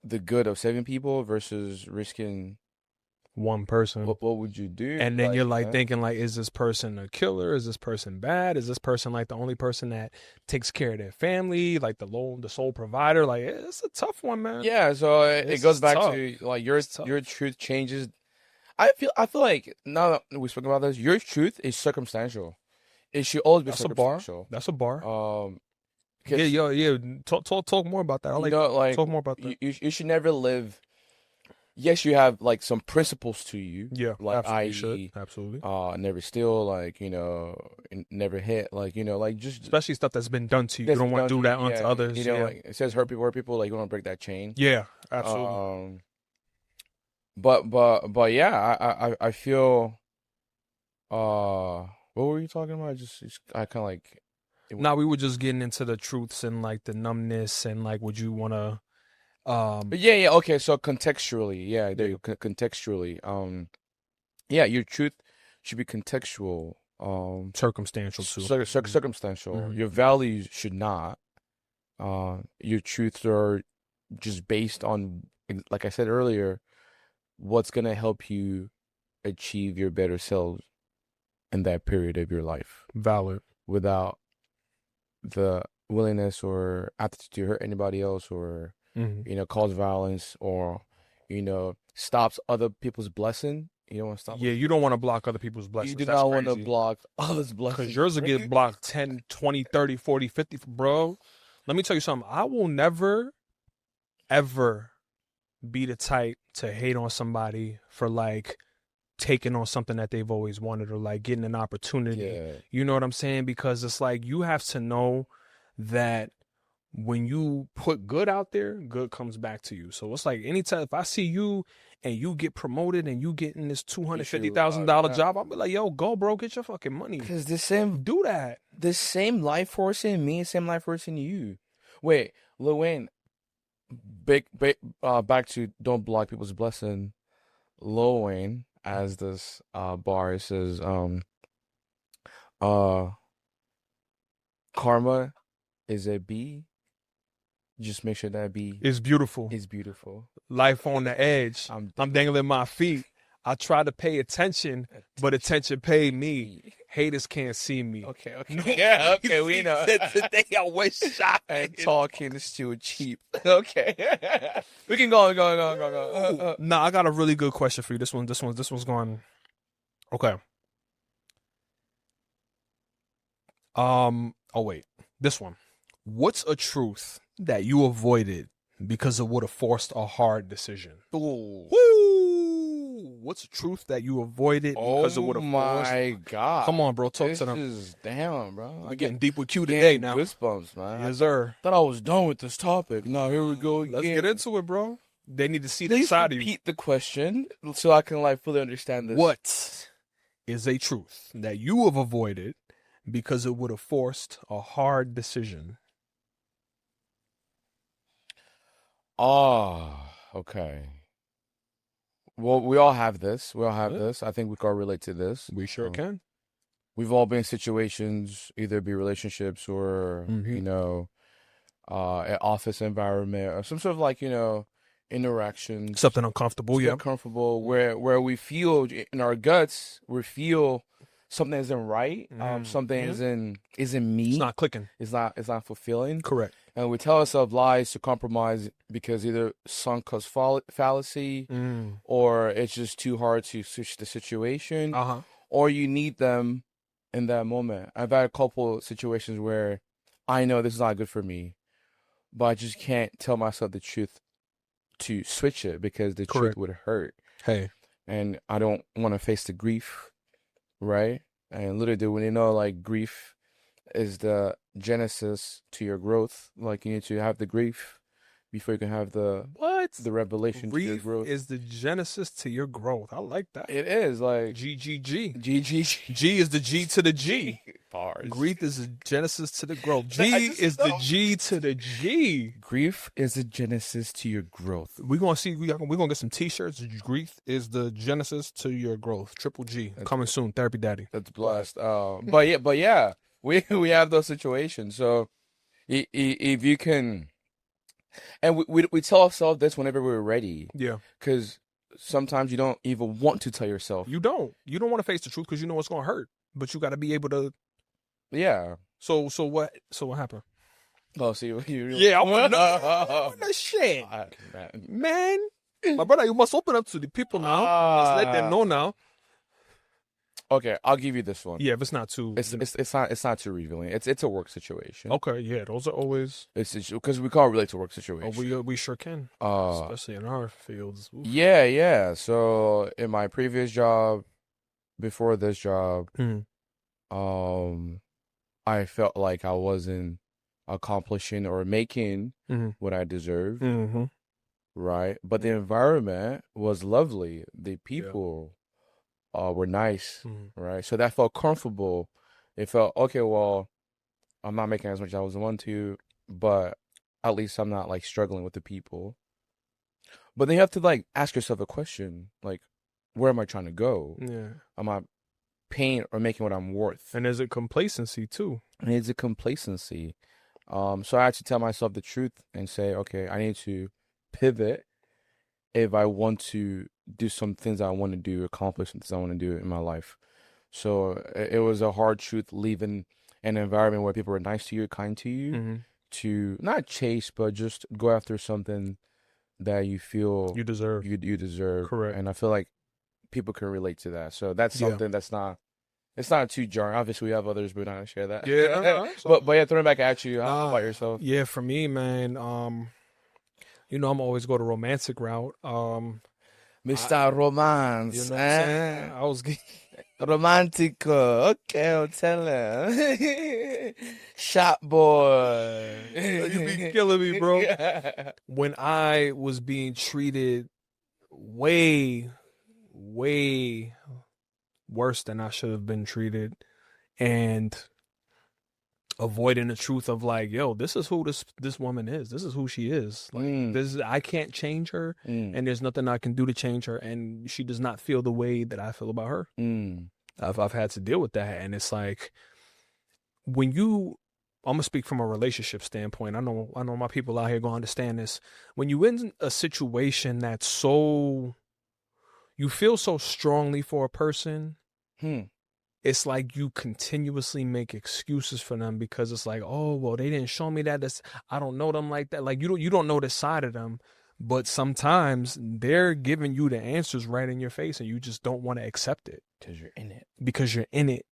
the good of saving people versus risking one person. what would you do? And then you're like yeah. thinking like, is this person a killer? Is this person bad? Is this person like the only person that takes care of their family, like the sole provider? Like, it's a tough one, man. Yeah, so it This goes is back tough. to like It's tough. your truth changes. I feel like now that we spoke about this, your truth is circumstantial. It should always be That's a bar. circumstantial. That's a bar. Yeah, 'Cause, yeah. Talk more about that. I you like know, like talk more about that. you should never live. Yes, you have like some principles to you, Yeah, like absolutely i.e., should. Absolutely. never steal, like never hit, like like just Especially stuff that's been done to you. You that's don't want done to do to that you. onto Yeah, others. Yeah. like it says hurt people, like you want to break that chain. Yeah, absolutely. But yeah, I feel. What were you talking about? Just I kind of like. Now we were just getting into the truths and like the numbness and like would you want to Yeah. Okay. So contextually, yeah, there you contextually. Yeah, your truth should be contextual. circumstantial too. Circumstantial. Mhm. Your values should not. Your truths are just based on, like I said earlier, what's gonna help you achieve your better selves in that period of your life, Valid. without the willingness or aptitude to hurt anybody else, or cause violence, or stops other people's blessing. You don't want to stop. Yeah, you don't want to block other people's blessings. You do That's not want to crazy. block others' blessings. Because yours will get blocked 10, 20, 30, 40, 50. Bro, let me tell you something. I will never, ever be the type to hate on somebody for like taking on something that they've always wanted or like getting an opportunity. Yeah. You know what I'm saying? Because it's like you have to know that when you put good out there, good comes back to you. So it's like anytime if I see you and you get promoted and you getting this $250,000 job, I'll be like, yo, go, bro, get your fucking money. Because Do that. the same life force in me, same life force in you. Wait, Lil Wayne, back to don't block people's blessing. Lil Wayne, as this bar, it says, karma is a bee. Just make sure that bee It's beautiful. is beautiful. Life on the edge. I'm dangling my feet. I try to pay attention, but attention paid me. Haters can't see me. Okay. Yeah, okay, we know. Today I was shocked. And talking is still cheap. Okay. We can go. Nah, I got a really good question for you. This one's going. Okay. Oh wait. This one. What's a truth that you avoided because it would have forced a hard decision? Ooh. Woo! What's a truth that you avoided because it would have forced? Oh my God. Come on, bro. Talk This to them. is damn, bro. I'm getting deep with Q today now. Goosebumps, man. Yes, sir. Thought I was done with this topic. Now here we go again. Let's get into it, bro. They need to see the Please side of you. repeat the question so I can like fully understand this. What is a truth that you have avoided because it would have forced a hard decision? Okay. Well, we all have this. This. I think we can all relate to this. We sure can. We've all been in situations, either be relationships or, an office environment or some sort of like, interaction. Something uncomfortable, yeah. Uncomfortable, where we feel in our guts, we feel something isn't right. Something isn't me. It's not clicking. It's not fulfilling. Correct. And we tell ourselves lies to compromise because either sunk cost fallacy or it's just too hard to switch the situation, or you need them in that moment. I've had a couple situations where I know this is not good for me, but I just can't tell myself the truth to switch it because the truth would hurt. Hey. And I don't want to face the grief, right? And literally, when like grief is the genesis to your growth, like you need to have the grief before you can have the revelation to your growth. Grief is the genesis to your growth. I like that. It is like GGG. G is the G to the G. Bars. Grief is the genesis to the growth. G is the G to the G. Grief is the genesis to your growth. We're gonna see. We're gonna get some T-shirts. Grief is the genesis to your growth. Triple G coming soon. Therapy Daddy. That's blessed. But yeah, we have those situations. So if you can, and we tell ourselves this whenever we're ready. Yeah. Because sometimes you don't even want to tell yourself. You don't want to face the truth because you know it's gonna hurt, but you got to be able to. Yeah. So what happened? Oh, see, Yeah, I want to know the shit, man. My brother, you must open up to the people now. Let's let them know now. Okay, I'll give you this one. Yeah, if it's not too, it's not too revealing. It's a work situation. Okay, yeah, those are always. It's because we can't relate to work situations. We sure can, especially in our fields. Oof. Yeah. So in my previous job, before this job, I felt like I wasn't accomplishing or making what I deserved. Right, but the environment was lovely. The people were nice, right? So that felt comfortable. It felt okay. Well, I'm not making as much as I was want to, but at least I'm not like struggling with the people. But then you have to like ask yourself a question, like, where am I trying to go? Yeah, Am I paying or making what I'm worth? and there's a complacency too. And it's a complacency. So I had to tell myself the truth and say, okay, I need to pivot if I want to do some things I want to do, accomplish some things I want to do in my life. So it was a hard truth leaving an environment where people were nice to you, kind to you, to not chase, but just go after something that you feel you deserve. You deserve. Correct. And I feel like people can relate to that. So that's something that's not. It's not too jarring. Obviously, we have others, but we're not gonna share that. Yeah, but yeah, throwing back at you. How about yourself? Yeah, for me, man. I'm always go the romantic route. Mr. Romance. You know what I'm saying? I was romantico. Okay, I'll tell him. Shot boy. You be killing me, bro. When I was being treated way worse than I should have been treated, and avoiding the truth of like, yo, this is who this woman is. This is who she is. Like I can't change her, and there's nothing I can do to change her, and she does not feel the way that I feel about her. I've had to deal with that, and it's like when I'm gonna speak from a relationship standpoint. I know my people out here gonna understand this. When you in a situation that's so you feel so strongly for a person, it's like you continuously make excuses for them because it's like, oh, well, they didn't show me that. I don't know them like that. Like you don't know the side of them, but sometimes they're giving you the answers right in your face, and you just don't want to accept it because you're in it.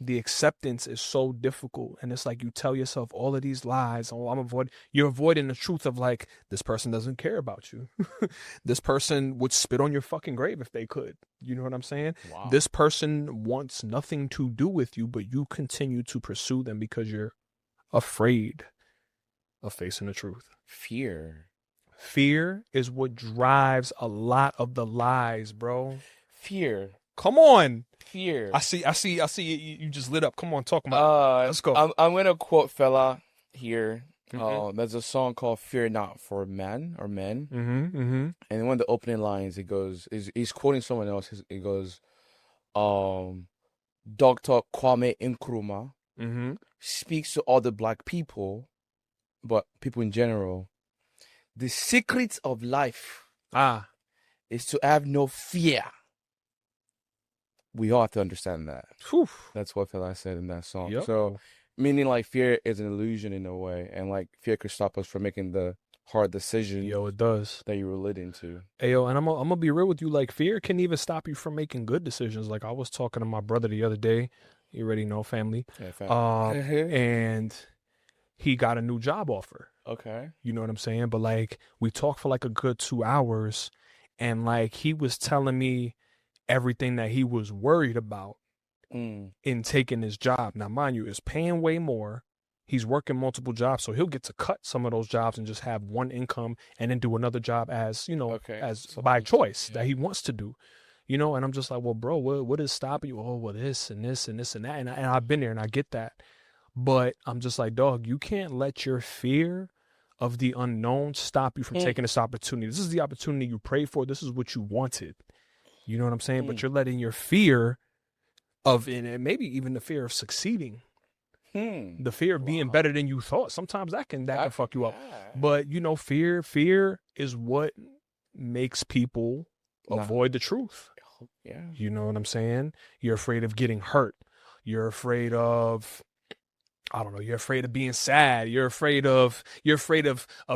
The acceptance is so difficult, and it's like you tell yourself all of these lies. Oh, you're avoiding the truth of like, this person doesn't care about you. This person would spit on your fucking grave if they could. You know what I'm saying? Wow. This person wants nothing to do with you, but you continue to pursue them because you're afraid of facing the truth. Fear is what drives a lot of the lies, bro. Fear. Come on. Fear. I see you just lit up. Come on, talk about it. Let's go. I'm going to quote fella here. There's a song called Fear Not for Men or Men. And one of the opening lines, he's quoting someone else. It goes, Dr. Kwame Nkrumah speaks to all the black people, but people in general. The secret of life is to have no fear. We all have to understand that. Whew. That's what fella said in that song. Yep. So, meaning like fear is an illusion in a way, and like fear could stop us from making the hard decision. Yo, it does. That you were led into. Hey, yo, and I'm gonna be real with you. Like, fear can even stop you from making good decisions. Like, I was talking to my brother the other day. You already know, family. Yeah, family. And he got a new job offer. Okay. You know what I'm saying? But like, we talked for like a good 2 hours, and like he was telling me everything that he was worried about in taking his job. Now, mind you, it's paying way more. He's working multiple jobs, so he'll get to cut some of those jobs and just have one income and then do another job as, as by choice that he wants to do. And I'm just like, well, bro, what is stopping you? Oh, well, this and this and this and that. And I've been there and I get that. But I'm just like, dog, you can't let your fear of the unknown stop you from taking this opportunity. This is the opportunity you prayed for. This is what you wanted. You know what I'm saying? But you're letting your fear of, and maybe even the fear of succeeding, the fear of being better than you thought. Sometimes that can fuck you up. But fear is what makes people avoid the truth. Yeah. You know what I'm saying? You're afraid of getting hurt. You're afraid of, I don't know, you're afraid of being sad. You're afraid of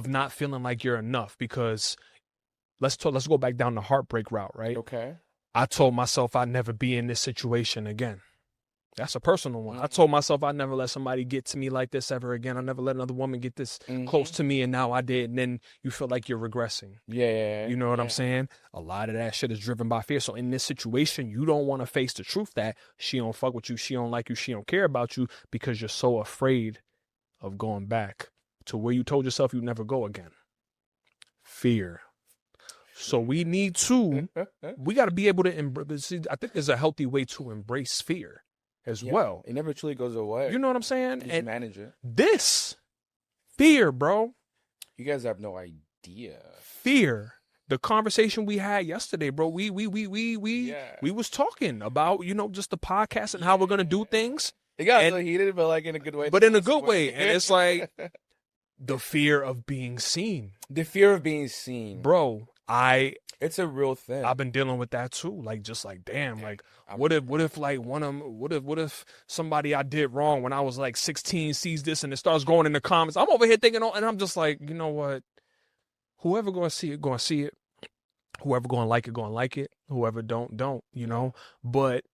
not feeling like you're enough, because let's go back down the heartbreak route, right? Okay. I told myself I'd never be in this situation again. That's a personal one. I told myself I'd never let somebody get to me like this ever again. I never let another woman get this close to me, and now I did. And then you feel like you're regressing. Yeah. You know what I'm saying? A lot of that shit is driven by fear. So in this situation, you don't want to face the truth that she don't fuck with you, she don't like you, she don't care about you, because you're so afraid of going back to where you told yourself you'd never go again. Fear. So we need to, we got to be able to embrace. I think there's a healthy way to embrace fear as well. It never truly goes away. You know what I'm saying? You just manage it. This fear, bro. You guys have no idea. Fear. The conversation we had yesterday, bro. We was talking about, just the podcast and how we're gonna do things. It got so heated, but like in a good way. But in a good way. And it's like the fear of being seen. The fear of being seen. Bro, it's a real thing. I've been dealing with that too. Like, just like, damn, like, what if like what if somebody I did wrong when I was like 16 sees this and it starts going in the comments? I'm over here thinking, and I'm just like, you know what? Whoever gonna see it, gonna see it. Whoever gonna like it. Whoever don't, But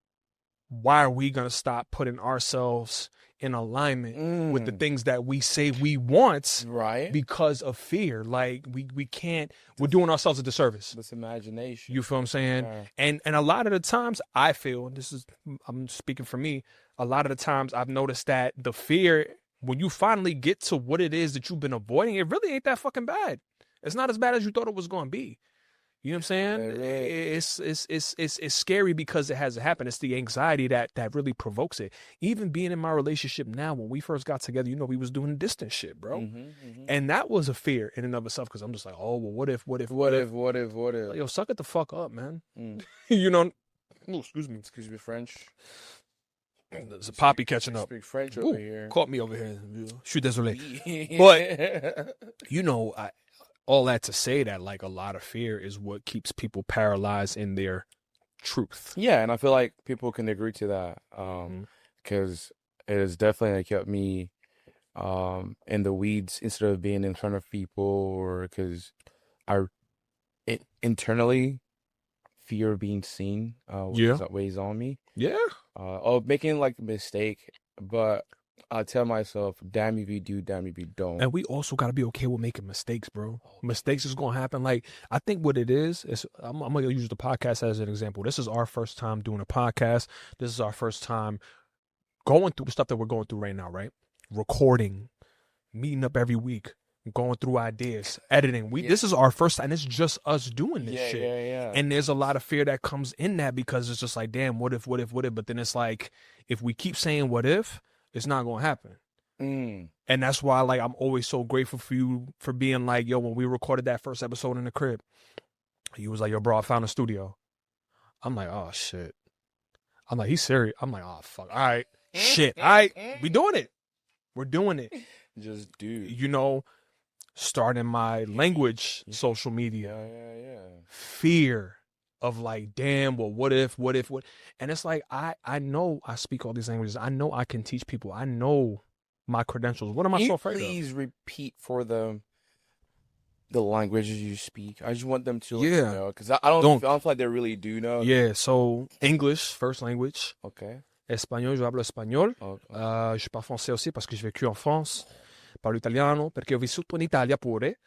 why are we gonna stop putting ourselves in alignment with the things that we say we want, right? Because of fear? Like, we can't. We're doing ourselves a disservice. This imagination. You feel what I'm saying? Yeah. And a lot of the times, I feel, and I'm speaking for me. A lot of the times, I've noticed that the fear, when you finally get to what it is that you've been avoiding, it really ain't that fucking bad. It's not as bad as you thought it was going to be. You know what I'm saying? It's scary because it hasn't happened. It's the anxiety that really provokes it. Even being in my relationship now, when we first got together, we was doing distant shit, bro. And that was a fear in and of itself, because I'm just like, oh, well, what if? Like, yo, suck it the fuck up, man. Oh, excuse me, French. There's a poppy catching up. Speak French over here. Caught me over here. Je suis désolé. But, all that to say that, like, a lot of fear is what keeps people paralyzed in their truth. Yeah, and I feel like people can agree to that, because it has definitely kept me in the weeds instead of being in front of people, or because internally, fear of being seen weighs on me. Yeah. Of making like a mistake, but I tell myself, damn if you do, damn if you don't. And we also got to be okay with making mistakes, bro. Mistakes is going to happen. Like, I think what it is I'm going to use the podcast as an example. This is our first time doing a podcast. This is our first time going through the stuff that we're going through right now, right? Recording, meeting up every week, going through ideas, editing. This is our first time. It's just us doing this shit. Yeah. And there's a lot of fear that comes in that, because it's just like, damn, what if? But then it's like, if we keep saying what if, it's not going to happen. And that's why, like, I'm always so grateful for you for being like, yo, when we recorded that first episode in the crib, you was like, yo, bro, I found a studio. I'm like, oh, shit. I'm like, he's serious. I'm like, oh, fuck. All right. Shit. All right. We doing it. We're doing it. Just do. Starting my language, social media. Yeah. Fear of like, damn, well, what if? And it's like, I know I speak all these languages. I know I can teach people. I know my credentials. What am I so afraid of? Please repeat for them the languages you speak. I just want them to know, because I don't feel like they really do know. Yeah, so English, first language. Okay. Espagnol, je hablo espagnol. Okay. Je parle français aussi parce que j'ai vécu en France. Parlo italiano perché ho vissuto in Italia pure.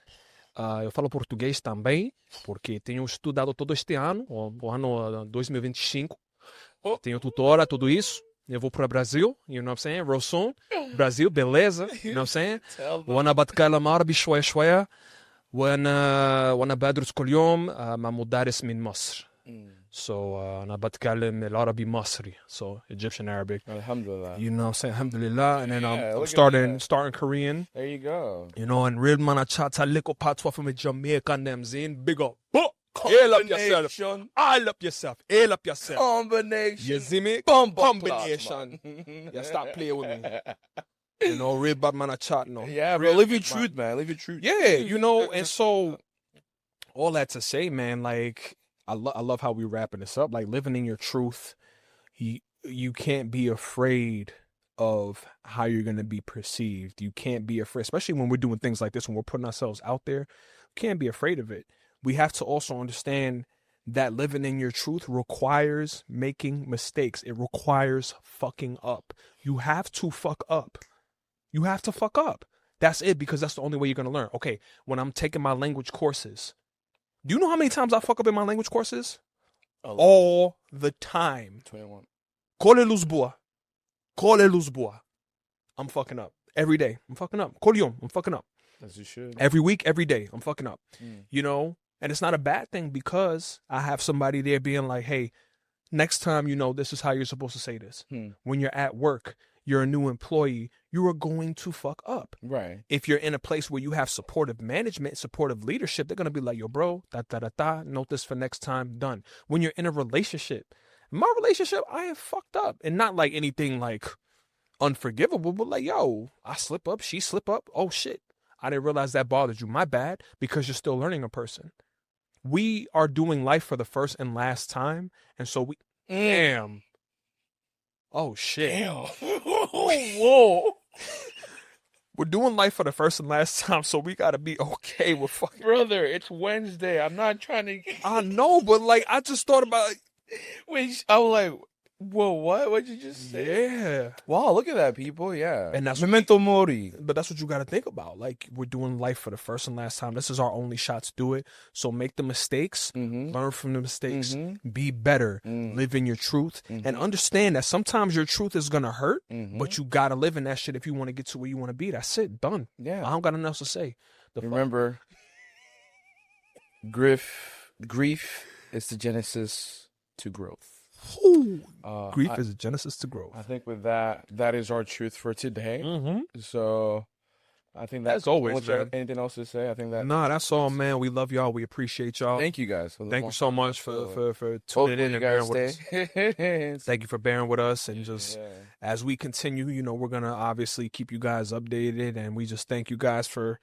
Eu falo português também, porque tenho estudado todo este ano, o ano 2025. Tenho tutora, tudo isso. Eu vou para o Brasil, you know what I'm saying? Real soon. Brasil, beleza, you know what I'm saying? وانا بتكلم عربي شوية شوية. وانا بدرس كل يوم مع مدرس من مصر. So أنا بتكلم العربي مصري. So Egyptian Arabic. Alhamdulillah. You know what I'm saying? Alhamdulillah. And then I'm starting Korean. There you go. And real man I chat a little patois from a Jamaican them zine. Big up. Hail up yourself. Hail up yourself. Hail up yourself. Combination. You see me? Combination. You stop playing with me. Real bad man I chat no. Yeah, bro. Live your truth, man. Live your truth. Yeah, and so all that to say, man, like, I love how we wrapping this up. Like living in your truth, you can't be afraid of how you're going to be perceived. You can't be afraid, especially when we're doing things like this, when we're putting ourselves out there. You can't be afraid of it. We have to also understand that living in your truth requires making mistakes. It requires fucking up. You have to fuck up. You have to fuck up. That's it, because that's the only way you're going to learn. Okay, when I'm taking my language courses, do you know how many times I fuck up in my language courses? All the time. 21. Cole Lisboa. Cole Lisboa. I'm fucking up. Every day, I'm fucking up. Colion, I'm fucking up. As you should. Every week, every day, I'm fucking up. You know? And it's not a bad thing, because I have somebody there being like, hey, next time, this is how you're supposed to say this. When you're at work, you're a new employee, you are going to fuck up. Right. If you're in a place where you have supportive management, supportive leadership, they're going to be like, yo, bro, note this for next time, done. When you're in a relationship, my relationship, I have fucked up. And not like anything like unforgivable, but like, yo, I slip up, she slip up. Oh, shit. I didn't realize that bothered you. My bad, because you're still learning a person. We are doing life for the first and last time. And so we, damn. Oh, shit. Damn. Whoa. We're doing life for the first and last time, so we got to be okay with fucking. Brother, it's Wednesday. I'm not trying to. I know, but like, I just thought about Wait, I was like, whoa, what? What'd you just say? Yeah. Wow, look at that, people. Yeah. And that's Memento Mori. But that's what you got to think about. Like, we're doing life for the first and last time. This is our only shot to do it. So make the mistakes, learn from the mistakes, be better, live in your truth, and understand that sometimes your truth is going to hurt, but you got to live in that shit if you want to get to where you want to be. That's it. Done. Yeah. I don't got nothing else to say. Remember, grief is the genesis to growth. Grief is a genesis to growth. I think with that is our truth for today. So I think that's always, man. Anything else to say? I think that. Nah, that's all, man. We love y'all. We appreciate y'all. Thank you guys. Thank you so much for tuning in and bearing with us. Thank you for bearing with us, and just as we continue, we're gonna obviously keep you guys updated, and we just thank you guys for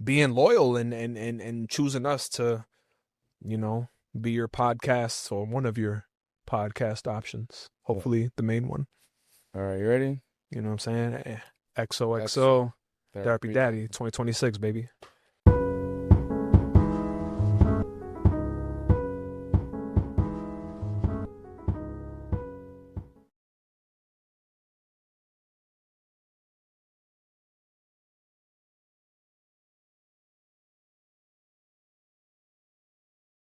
being loyal and choosing us to, be your podcast or one of your podcast options. Hopefully the main one. All right, you ready? You know what I'm saying? XOXO Therapy Daddy 2026, baby.